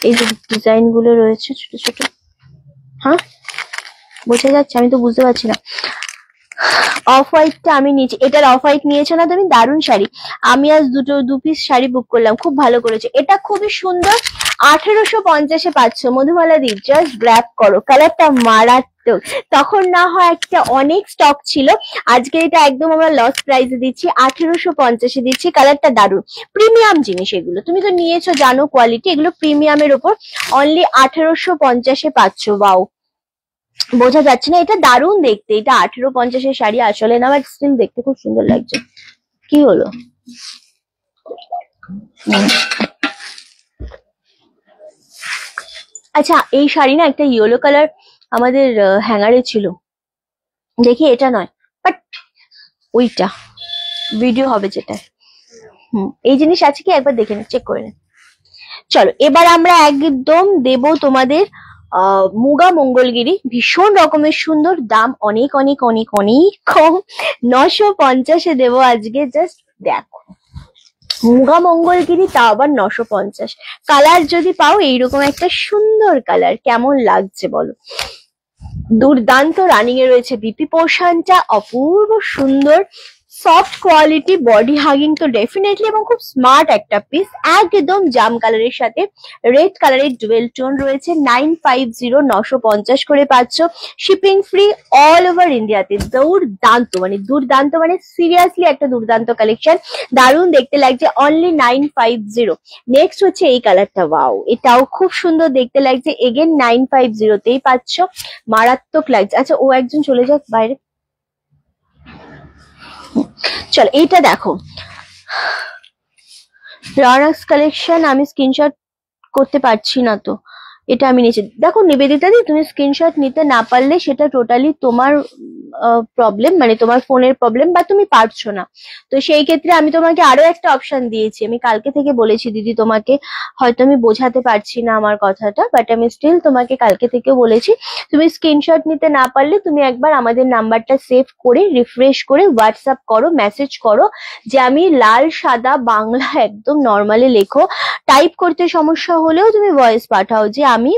এই যে ডিজাইন গুলো রয়েছে ছোট ছোট, হ্যাঁ বোঝা যাচ্ছে? আমি তো বুঝতে পারছি না। অফ হোয়াইটটা আমি নিয়েছি, এটার অফ হোয়াইট নিয়েছো না তুমি? দারুণ শাড়ি, আমি আজ দু পিস শাড়ি বুক করলাম, খুব ভালো করেছে, এটা খুবই সুন্দর। 1850-এ পাচ্ছ মধুমালা দি, জাস্ট গ্র্যাব করো, কালারটা মারাত্মক। তখন না হয় একটা অনেক স্টক ছিল, আজকে এটা একদম আমরা লস প্রাইসে দিচ্ছি, 1850-এ দিচ্ছি। কালারটা দারুণ, প্রিমিয়াম জিনিস এগুলো, তুমি তো নিয়েছো জানো কোয়ালিটি, এগুলো প্রিমিয়ামের ওপর অনলি 1850-এ পাচ্ছ। ওয়াও, বোঝা যাচ্ছে না, এটা দারুণ দেখতে, এটা 1850-এর শাড়ি আসলে না, বাট স্টিল দেখতে খুব সুন্দর লাগছে। কি হলো, আচ্ছা, এই শাড়ি না একটা ইয়েলো কালার আমাদের হ্যাঙ্গারে ছিল, দেখি এটা নয়, বাট ওইটা ভিডিও হবে যেটা। এই জিনিস আছে কি একবার দেখে নে, চেক করে নে। চলো এবার আমরা একদম দেব তোমাদের মুগা মঙ্গলগিরি, ভীষণ রকমের সুন্দর, দাম অনেক অনেক অনেক অনেক কম, 950-এ দেবো আজকে। জাস্ট দেখো মুগা মঙ্গলগিরি, তা আবার 950। কালার যদি পাও এইরকম একটা সুন্দর কালার, কেমন লাগছে বলো? দুর্দান্ত রানিং এ রয়েছে বিপি পোর্শনটা, অপূর্ব সুন্দর, সফট কোয়ালিটি, বডি হাগিং তো ডেফিনেটলি, এবং খুব স্মার্ট একটা পিস, একদম জাম কালারের সাথে রেড কালারের ডুয়েল টোন রয়েছে। 950, 950 করে পাচ্ছ, শিপিং ফ্রি অল ওভার ইন্ডিয়াতে। দুর্দান্ত মানে সিরিয়াসলি একটা দুর্দান্ত কালেকশন, দারুণ দেখতে লাগছে, অনলি 950। নেক্সট হচ্ছে এই কালারটা, ওয়াও এটাও খুব সুন্দর দেখতে লাগছে, এগেন 950তেই পাচ্ছ, মারাত্মক লাগছে। আচ্ছা ও একজন চলে যাক বাইরে। চলো এইটা দেখো, রানাক্স কালেকশন, আমি স্ক্রিনশট করতে পারছি না তো, এটা আমি নিচে দেখো। নিবেদিতা দি, তুমি স্ক্রিনশট নিতে না পারলে সেটা টোটালি তোমার প্রবলেম, মানে তোমার ফোনের প্রবলেম, বা তুমি পারছো না। তো সেই ক্ষেত্রে আমি তোমাকে আরো একটা অপশন দিয়েছি, আমি কালকে থেকে বলেছি দিদি তোমাকে, হয়তো আমি বোঝাতে পারছি না আমার কথাটা, বাট আমি স্টিল তোমাকে কালকে থেকে বলেছি, তুমি স্ক্রিনশট নিতে না পারলে তুমি একবার আমাদের নাম্বারটা সেভ করে রিফ্রেশ করে হোয়াটসঅ্যাপ করো, মেসেজ করো যে আমি লাল সাদা বাংলা একদম নর্মালি লেখো, টাইপ করতে সমস্যা হলেও তুমি ভয়েস পাঠাও যে আমি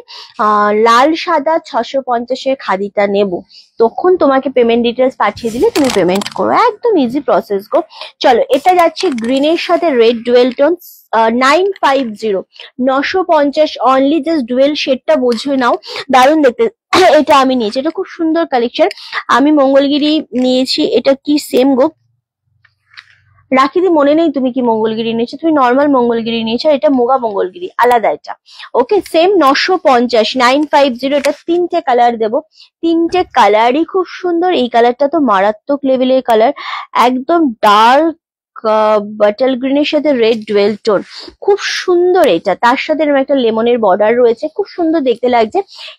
লাল সাদা 650-এর খাদিটা নেব, তখন তোমাকে পেমেন্ট ডিটেলস পাঠিয়ে দিলে তুমি পেমেন্ট করো, একদম ইজি প্রসেস গো। চলো এটা যাচ্ছে গ্রিনের সাথে red dual tone, 950, 950 only, just dual শেডটা বুঝে নাও, দারুণ দেখতে। এটা আমি নিয়েছি, এটা খুব সুন্দর কালেকশন, আমি মঙ্গলগিরি নিয়েছি, এটা কি সেম গো? রাখিদি মনে নেই তুমি কি মঙ্গলগিরি নিয়েছো, তুমি নর্মাল মঙ্গলগিরি নিয়েছো, এটা মুগা মঙ্গলগিরি আলাদা এটা। ওকে, সেম 950, 950। এটা তিনটে কালার দেবো, তিনটে কালারই খুব সুন্দর, এই কালারটা তো মারাত্মক লেভেলের কালার, একদম ডার্ক বাটাল গ্রিনের সাথে রেড ডুয়েল টোন, খুব সুন্দর এটা, তার সাথে এরকম একটা লেমনের বর্ডার রয়েছে, খুব সুন্দর দেখতে লাগছে।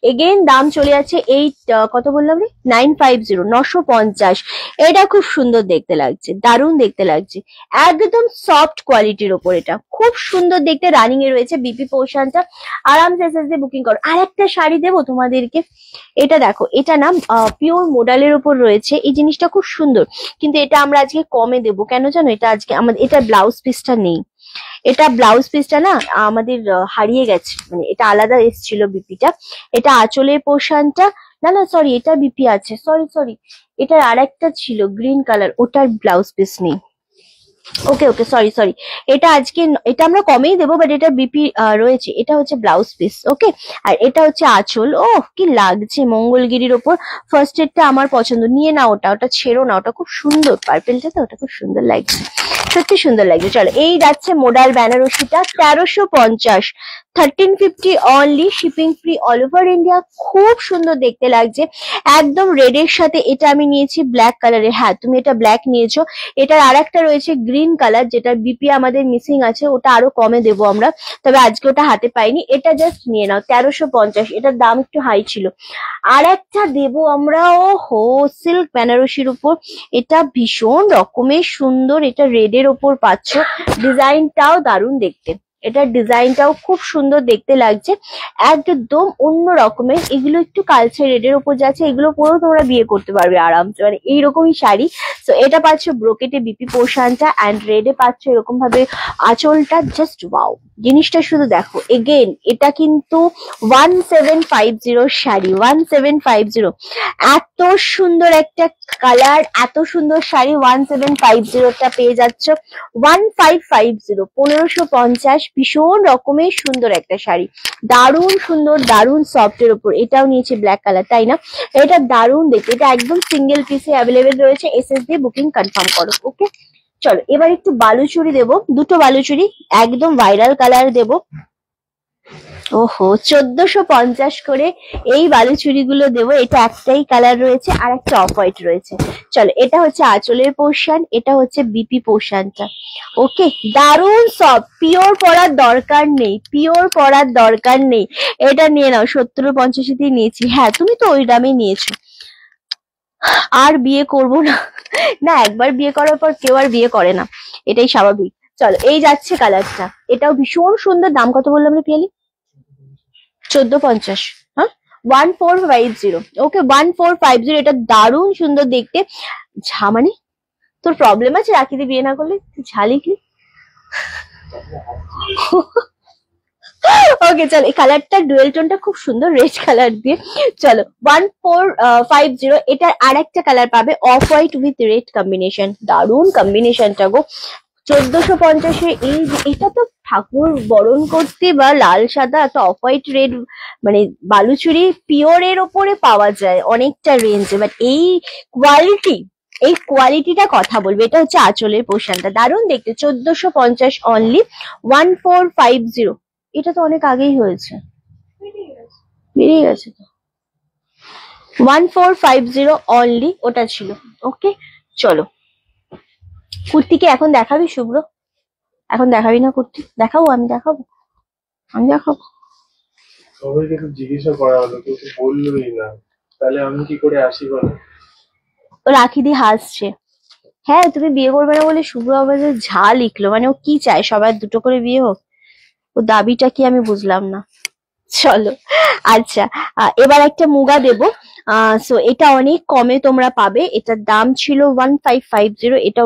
এগেইন দাম চলে যাচ্ছে এই কত বললাম রে, 950, 950। এটা খুব সুন্দর দেখতে লাগছে, দারুণ দেখতে লাগছে, একদম সফট কোয়ালিটির ওপর, এটা খুব সুন্দর দেখতে, রানিং এ রয়েছে বিপি পোর্শনটা, আরামসে এসএসডি বুকিং করো। আর একটা শাড়ি দেবো তোমাদেরকে, এটা দেখো, এটা না পিওর মোডালের ওপর রয়েছে, এই জিনিসটা খুব সুন্দর, কিন্তু এটা আমরা আজকে কমে দেবো, কেন জানো? এটা আজকে আমাদের, এটা ব্লাউজ পিসটা নেই, এটা ব্লাউজ পিসটা না আমাদের হারিয়ে গেছে, মানে এটা আলাদা এসেছিল বিপিটা, এটা আঁচলের পোর্শনটা, না না সরি এটা বিপি আছে, সরি সরি, এটার আর একটা ছিল গ্রিন কালার, ওটার ব্লাউজ পিস নেই। ওকে ওকে, সরি সরি, এটা আজকে, এটা আমরা কমেই দেবো, বাট এটা বিপি রয়েছে, এটা হচ্ছে ব্লাউজ পিস। ওকে, আর এটা হচ্ছে আঁচল। ও কি লাগছে মঙ্গলগিরির ওপর, ফার্স্ট এডটা আমার পছন্দ, নিয়ে না ওটা, ওটা ছেড়ো না, ওটা খুব সুন্দর, পার্পেলটা তো, ওটা খুব সুন্দর লাগছে, সত্যি সুন্দর লাগছে। চলো এই যাচ্ছে মোডাল বেনারসিটা, 1350, 1350 only, shipping free all over India, খুব সুন্দর দেখতে লাগছে, একদম রেড এর সাথে। এটা আমি নিয়েছি ব্ল্যাক কালারের, হ্যাঁ তুমি এটা ব্ল্যাক নিয়েছো, এটার আর একটা রয়েছে গ্রিন কালার, যেটা বিপি আমাদের মিসিং আছে, ওটা আরো কমে দেবো আমরা, তবে আজকে ওটা হাতে পাইনি, এটা জাস্ট নিয়ে নাও 1350, এটার দাম একটু হাই ছিল। আর একটা দেবো আমরা, ও হো, সিল্ক বেনারসির উপর, এটা ভীষণ রকমের সুন্দর, এটা রেড এর ওপর পাচ্ছ, ডিজাইনটাও দারুণ দেখতে, এটার ডিজাইনটাও খুব সুন্দর দেখতে লাগছে, একদম অন্য রকমের, এগুলো একটু কালচার রেড এর উপর যাচ্ছে, এগুলো পরেও তোমরা বিয়ে করতে পারবে আরামসে, মানে এইরকমই শাড়ি। তো এটা পাচ্ছ ব্রোকেটে বিপি পোর্শনটা, অ্যান্ড রেডে পাচ্ছ এরকম ভাবে আঁচলটা, জাস্ট ওয়াও, জিনিসটা শুধু দেখো। এগেন এটা কিন্তু 1750 শাড়ি, 1750, এত সুন্দর একটা কালার, এত সুন্দর শাড়ি 1750টা পেয়ে যাচ্ছ, 1550, 1550, ভীষণ রকমের সুন্দর একটা শাড়ি, দারুণ সুন্দর, দারুণ সফট এর উপর। এটাও নিয়েছি ব্ল্যাক কালার, তাই না? এটা দারুণ দেখতে, এটা একদম সিঙ্গেল পিসে অ্যাভেলেবেল রয়েছে, এসএসডি বুকিং কনফার্ম করো। ওকে, চলো এবার একটু বালুচুরি দেবো, দুটো বালুচুরি, একদম ভাইরাল কালার দেবো, ওহো, 1450 করে এই বালুচুরিগুলো দেবো। এটা একটাই কালার রয়েছে আর একটা অফ হোয়াইট রয়েছে। চলো, এটা হচ্ছে আঁচলের পোর্শন, এটা হচ্ছে বিপি পোর্শনটা। ওকে, দারুণ সফট, পিওর পরার দরকার নেই, পিওর পরার দরকার নেই। এটা নিয়ে নাও, 70-85 নিয়েছি। হ্যাঁ, তুমি তো ওই দামে নিয়েছো। আর বিয়ে করব না। না, একবার বিয়ে করার পর কেউ আর বিয়ে করে না, এটাই স্বাভাবিক। চলো, এই যাচ্ছে কালারটা, এটাও ভীষণ সুন্দর। দাম কত বললাম রে পিয়ালি? 1450। হ্যাঁ, 1450। ওকে, 1450। এটা দারুণ সুন্দর দেখতে। মানে তোর প্রবলেম আছে রাখিতে বিয়ে না করলে? তুই ঝালিখলি। ওকে, চল, এই কালারটা ডুয়েল টোনটা খুব সুন্দর, রেড কালার দিয়ে। চলো, 1450। এটার আর একটা কালার পাবে, off white with red combination. দারুণ কম্বিনেশনটা গো। 1450-এ এটা তো ঠাকুর বরণ করতে বা লাল সাদা একটা অফ হোয়াইট রেড মানে বালুচুরি পিওর এর ওপরে পাওয়া যায় অনেকটা রেঞ্জে, বাট এই কোয়ালিটিটা কথা বলবে। এটা হচ্ছে আঁচলের পোর্শনটা, দারুণ দেখতে। 1450 অনলি, 1450। এটা তো অনেক আগেই হয়েছে, বেরিয়ে গেছে তো। 1450 অনলি, ওটা ছিল। ওকে, চলো, কুর্তিকে এখন দেখাবি শুভ্র? এখন দেখাবি না কুর্তি? দেখাবো, আমি দেখাবো, আমি দেখাবো। সবাইকে তো জিজ্ঞাসা করা হলো, কিন্তু বললোই না, তাহলে আমি কি করে আসি বলো? রাখিদি হাসছে। হ্যাঁ, তুমি বিয়ে করবে না বলে শুভ্র আবার যে ঝা লিখলো, মানে ও কি চায় সবার দুটো করে বিয়ে হোক? ও দাবিটা কি আমি বুঝলাম না। চলো, আচ্ছা, এবার একটা মুগা দেবো। সো এটা অনেক কমে তোমরা পাবে। এটার দাম ছিল 1550, এটা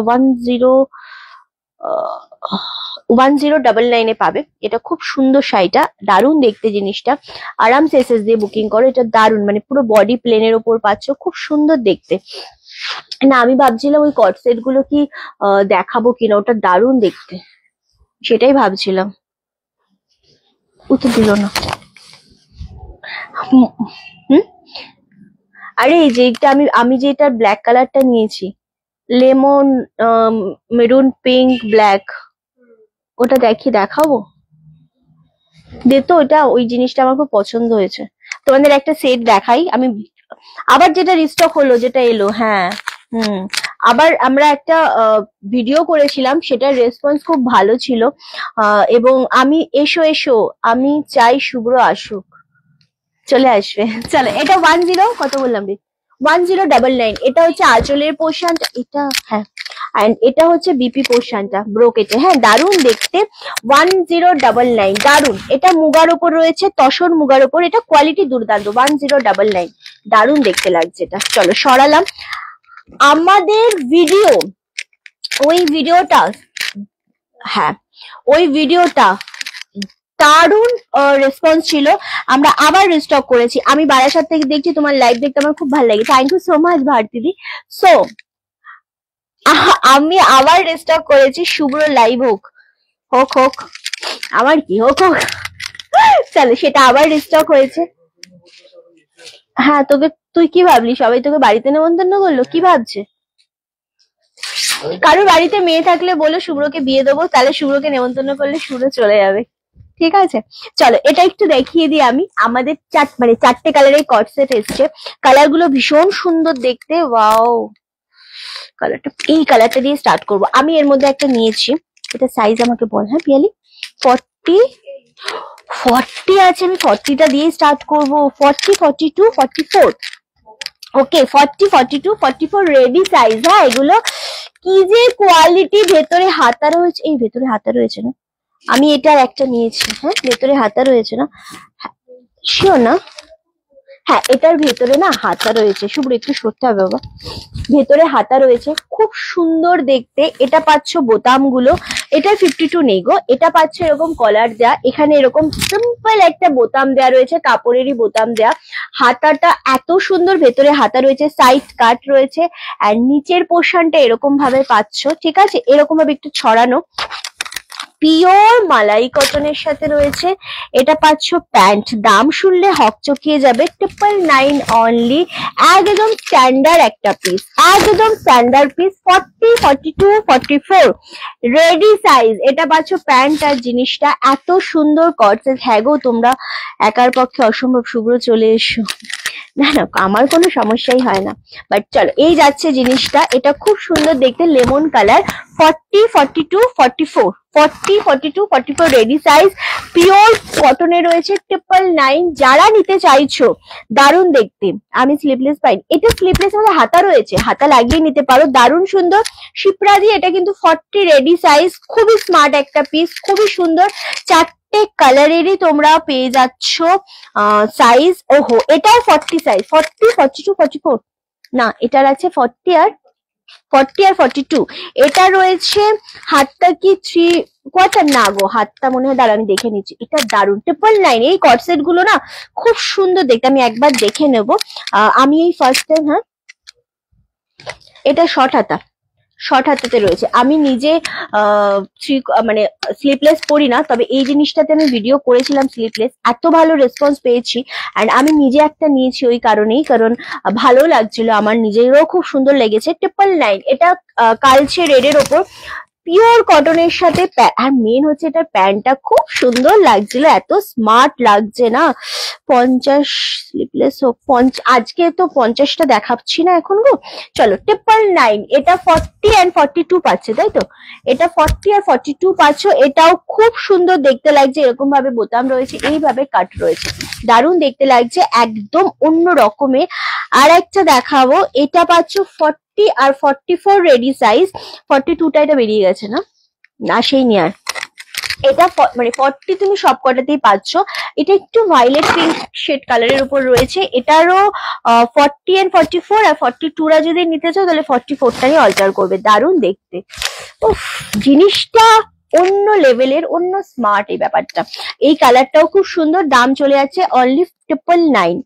1099 পাবে। এটা খুব সুন্দর শাড়িটা, দারুণ দেখতে জিনিসটা। আরামসে এসএস দিয়ে বুকিং করো, এটা দারুণ, মানে পুরো বডি প্লেনের ওপর পাচ্ছ, খুব সুন্দর দেখতে। না, আমি ভাবছিলাম ওই কট সেট গুলো কি দেখাবো কিনা, ওটা দারুণ দেখতে, সেটাই ভাবছিলাম। উত্তর দিল না। হুম, আরে এই যেটা আমি যেটা ব্ল্যাক কালারটা নিয়েছি, লেমন মেরুন পিঙ্ক ব্ল্যাক, ওটা দেখাবো? দে তো, ওটা ওই জিনিসটা আমার খুব পছন্দ হয়েছে। তোমাদের একটা সেট দেখাই আমি, আবার যেটা রিস্টক হলো, যেটা এলো। হ্যাঁ, আবার আমরা একটা ভিডিও করেছিলাম, সেটার রেসপন্স খুব ভালো ছিল। এবং আমি এসো এসো, আমি চাই শুভ্র আসুক, চলে আসবে। চলো, এটা কত বললাম রে? 1099। এটা হচ্ছে আঁচলের পোর্শনটা, এটা হ্যাঁ, এন্ড এটা হচ্ছে বিপি পোর্শনটা ব্রোকেটে। হ্যাঁ, দারুণ দেখতে। 1099, দারুণ। এটা মুগার ওপর রয়েছে, তসর মুগার ওপর, এটা কোয়ালিটি দুর্দান্ত। 1099, দারুণ দেখতে লাগছে এটা। চলো, সরালাম আমাদের ভিডিও, ওই ভিডিওটা, হ্যাঁ ওই ভিডিওটা দারুণ রেসপন্স ছিল। আমরা আবার রিস্টক করেছি। আমি বারাসাত থেকে দেখছি, তোমার লাইভ দেখতে আমার খুব ভালো লাগে। থ্যাংক ইউ সো মাচ ভারতীদি। সো আমি আবার রিস্টক করেছি, শুভ্র লাইভ হোক হোক হোক, আমার কি হোক হোক। চলো, সেটা আবার রিস্টক হয়েছে। হ্যাঁ, তুই কি ভাবলি সবাই তোকে বাড়িতে নেমন্তন্ন করলো? কি ভাবছে? কারোর বাড়িতে মেয়ে থাকলে বলে শুভ্রকে বিয়ে দেবো, তাহলে শুভ্রকে নেমন্তন্ন করলে শুভ্র চলে যাবে। ঠিক আছে, চলো, এটা একটু দেখিয়ে দিই আমি। আমাদের চারটে কালারের কট সেট এসছে। কালার গুলো ভীষণ সুন্দর দেখতে। ওয়াও, এই কালারটা দিয়ে স্টার্ট করব। আমি এর মধ্যে একটা নিয়েছি, এটা সাইজ আমাকে বল। হ্যাঁ পিয়ালি, 40 আছে, আমি 40টা দিয়ে স্টার্ট করব। 40, 42, 44। ওকে, 40, 42, 44 রেডি সাইজ। হ্যাঁ, এগুলো কি যে কোয়ালিটি। ভেতরে হাতা রয়েছে, এই ভেতরে হাতা রয়েছে না? আমি এটার একটা নিয়েছি। হ্যাঁ, ভেতরে হাতা রয়েছে না? শিওর না? হ্যাঁ, এটার ভেতরে না হাতা রয়েছে। শুভ্র একটু সরতে হবে বাবা। ভেতরে হাতা রয়েছে, খুব সুন্দর দেখতে। এটা পাচ্ছ বোতাম গুলো, এটা 52 নেই গো। এটা পাচ্ছ এরকম কলার দেয়া, এখানে এরকম সিম্পল একটা বোতাম দেয়া রয়েছে, কাপড়েরই বোতাম দেয়া। হাতাটা এত সুন্দর, ভেতরে হাতা রয়েছে, সাইড কাট রয়েছে, আর নিচের পোর্শনটা এরকম ভাবে পাচ্ছ। ঠিক আছে, এরকম ভাবে একটু ছড়ানো, পিওর মালাই কটনের সাথে রয়েছে। এটা পাচ্ছ প্যান্ট। দাম শুনলে হকচকিয়ে যাবে, 999 অনলি। একদম স্ট্যান্ডার্ড একটা পিস, একদম স্ট্যান্ডার্ড পিস 40, 42, 44 রেডি সাইজ। এটা পাচ্ছ প্যান্ট আর জিনিসটা এত সুন্দর কটসেট। হ্যাঁ গো, তোমরা একার পক্ষে অসম্ভব, শুভ্র চলে এসো। না না, আমার কোনো সমস্যাই হয় না, বাট চলো এই যাচ্ছে জিনিসটা। এটা খুব সুন্দর দেখতে, lemon colour, 40, 42, 44, 40, 42, 44 ready size, pure কটনে রয়েছে, 999। যারা নিতে চাইছো, দারুণ দেখতে। আমি স্লিপলেস পাইনি, এটা স্লিপলেস মধ্যে হাতা রয়েছে, হাতা লাগিয়ে নিতে পারো, দারুণ সুন্দর। শিপ্রা দিয়ে এটা কিন্তু 40 রেডি সাইজ, খুবই স্মার্ট একটা পিস, খুবই সুন্দর। চারটে কালারেরই তোমরা পেয়ে যাচ্ছ সাইজ। ওহো, এটাও 40 সাইজ, 40, 42, 44 না, এটার আছে 40 আর 42। এটা রয়েছে হাতটা কি 3/4 না গো, হাতটা মনে হয়, দাঁড়া আমি দেখে নিচ্ছি। এটা দারুণ, 999। এই কটসেট গুলো না খুব সুন্দর দেখতে, আমি একবার দেখে নেবো। আমি এই ফার্স্ট টাইম, হ্যাঁ এটা শর্ট হাতাতে রয়েছে। আমি নিজে মানে স্লিপলেস পরি না, তবে এই জিনিসটাতে আমি ভিডিও করেছিলাম স্লিপলেস, এত ভালো রেসপন্স পেয়েছি। অ্যান্ড আমি নিজে একটা নিয়েছি ওই কারণেই, কারণ ভালো লাগছিল, আমার নিজেরও খুব সুন্দর লেগেছে। 999, এটা কালচে রেডের ওপর, পিওর কটনের সাথে। আর মেন হচ্ছে এটার প্যান্টটা খুব সুন্দর লাগছিল, এত স্মার্ট লাগছে না। 50 স্লিপলেস হোক, আজকে তো 50টা দেখাচ্ছি না এখন গো। চলো 999, এটা 40 and 42 পাচ্ছে, তাই তো? এটা 40 আর 42 পাচ্ছ। এটাও খুব সুন্দর দেখতে লাগছে, এরকম ভাবে বোতাম রয়েছে, এইভাবে কাট রয়েছে, দারুণ দেখতে লাগছে, একদম অন্য রকমের। আর একটা দেখাবো, এটা পাচ্ছ 40 আর 44 রেডি সাইজ। 42টা এটা বেরিয়ে গেছে না, না সেই নিয়ে। আর এটা মানে 40 তুমি সব কটাতেই পাচ্ছ। এটা একটু ভায়োলেট পিঙ্ক শেড কালারের উপর রয়েছে। এটারও 40 and 44 আর 42রা যদি নিতে চাও তাহলে 44টাই অল্টার করবে, দারুণ দেখতে। উফ, জিনিসটা অন্য লেভেলের, অন্য স্মার্ট এই ব্যাপারটা। এই কালারটাও খুব সুন্দর, দাম চলে যাচ্ছে অনলি 999।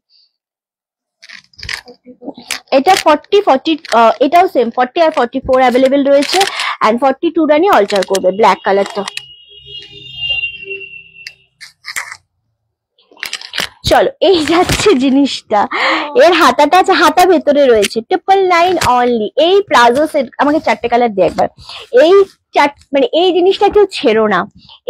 এটা 40, 40 এটাও সেম 40 আর 44 অ্যাভেলেবেল রয়েছে, এন্ড 42টা নিয়ে অল্টার করবে, ব্ল্যাক কালারটা। চলো এই যাচ্ছে জিনিসটা। এর হাতাটা আছে, হাতা ভেতরে রয়েছে, 999 অনলি। এই প্লাজো সেট, আমাকে 4টে কালার দিয়ে একবার। এই মানে এই জিনিসটা কেউ ছেড়ো না,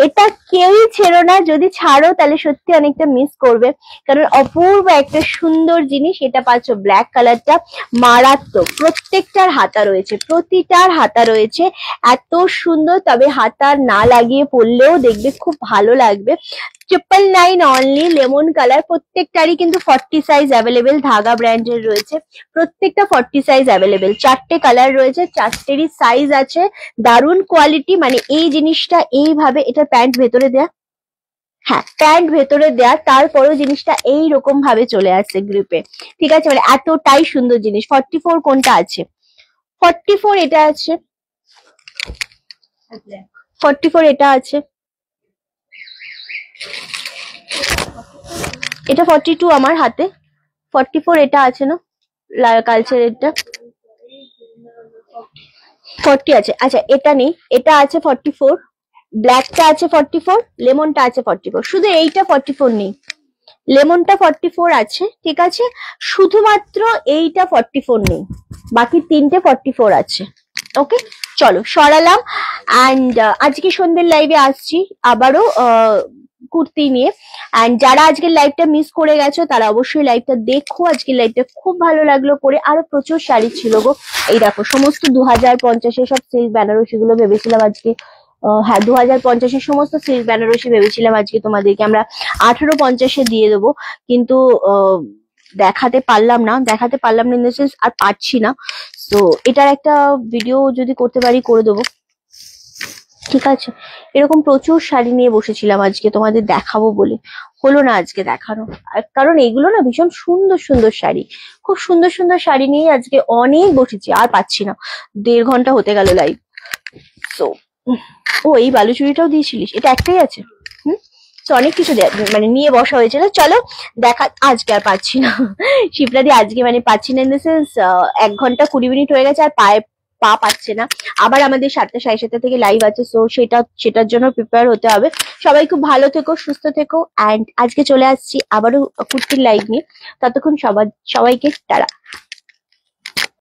এটা কেউই ছেড়ো না। যদি ছাড়ো তাহলে সত্যি অনেকটা মিস করবে, কারণ অপূর্ব একটা সুন্দর জিনিস। এটা পাচ্ছ ব্ল্যাক কালারটা, মারাত্মক। প্রত্যেকটার হাতা রয়েছে, প্রতিটার হাতা রয়েছে, এত সুন্দর। তবে হাতা না লাগিয়ে পরলেও দেখবে খুব ভালো লাগবে। 999 অনলি, লেমন কালার। প্রত্যেকটারই কিন্তু 40 সাইজ অ্যাভেলেবেল, ধাগা ব্র্যান্ডের রয়েছে, প্রত্যেকটা 40 সাইজ অ্যাভেলেবেল। 4টে কালার রয়েছে, 4টেরই সাইজ আছে, দারুণ কোয়ালিটি। মানে এই জিনিসটা এইভাবে, এটা প্যান্ট ভেতরে দেয়া, হ্যাঁ প্যান্ট ভেতরে দেয়া, তারপরেও জিনিসটা এইরকম ভাবে চলে আসছে গ্রিপে, ঠিক আছে? মানে এতটাই সুন্দর জিনিস। 44 কোনটা আছে? 44 এটা আছে, 44 এটা আছে, এটা 42 আমার হাতে, 44 এটা আছে না, কালচার এটা 40 আছে। আচ্ছা এটা নেই, এটা আছে 44, ব্ল্যাকটা আছে 44, লেমনটা আছে 44, শুধু এইটা 44 নেই, লেমনটা 44 আছে, ঠিক আছে? শুধুমাত্র এইটা 44 নেই, বাকি 3টে 44 আছে। ওকে, চলো সরালাম। অ্যান্ড আজকে সন্ধ্যের লাইভে আসছি আবারও কুর্তি নিয়ে। অ্যান্ড যারা আজকের লাইভটা মিস করে গেছো তারা অবশ্যই লাইভটা দেখো, আজকের লাইভটা খুব ভালো লাগলো করে। আরো প্রচুর শাড়ি ছিল গো, এই দেখো সমস্ত 2050-এর সব সিল্ক বেনারসি গুলো ভেবেছিলাম আজকে, হ্যাঁ 2050-এর সমস্ত সিল্ক বেনারসি ভেবেছিলাম আজকে তোমাদেরকে আমরা 1850-এ দিয়ে দেবো, কিন্তু দেখাতে পারলাম না ইন দ্য সেন্স আর পারছি না। তো এটার একটা ভিডিও যদি করতে পারি করে দেবো, ঠিক আছে? এরকম প্রচুর শাড়ি নিয়ে বসেছিলাম আজকে তোমাদের দেখাবো বলে, হলো না আজকে দেখানো, কারণ এইগুলো না ভীষণ সুন্দর সুন্দর শাড়ি, খুব সুন্দর সুন্দর শাড়ি নিয়ে আজকে অনেক বসেছি, আর পাচ্ছি না। 1.5 ঘন্টা হতে গেল লাইভ। তো ও এই বালুচুরিটাও দিয়েছিলিস, এটা একটাই আছে? তো অনেক কিছু মানে নিয়ে বসা হয়েছিল। চলো দেখা, আজকে আর পাচ্ছি না শিপ্রা দি, আজকে মানে পাচ্ছি না ইন দ্য সেন্স 1 ঘন্টা 20 মিনিট হয়ে গেছে, আর পা পাচ্ছে না। আবার আমাদের 7টা 7:30 থেকে লাইভ আছে, সো সেটার জন্য প্রিপেয়ার হতে হবে। সবাই খুব ভালো থেকো, সুস্থ থেকো। অ্যান্ড আজকে চলে আসছি আবারও কুর্তির লাইভ নিয়ে, ততক্ষণ সবাইকে টাটা।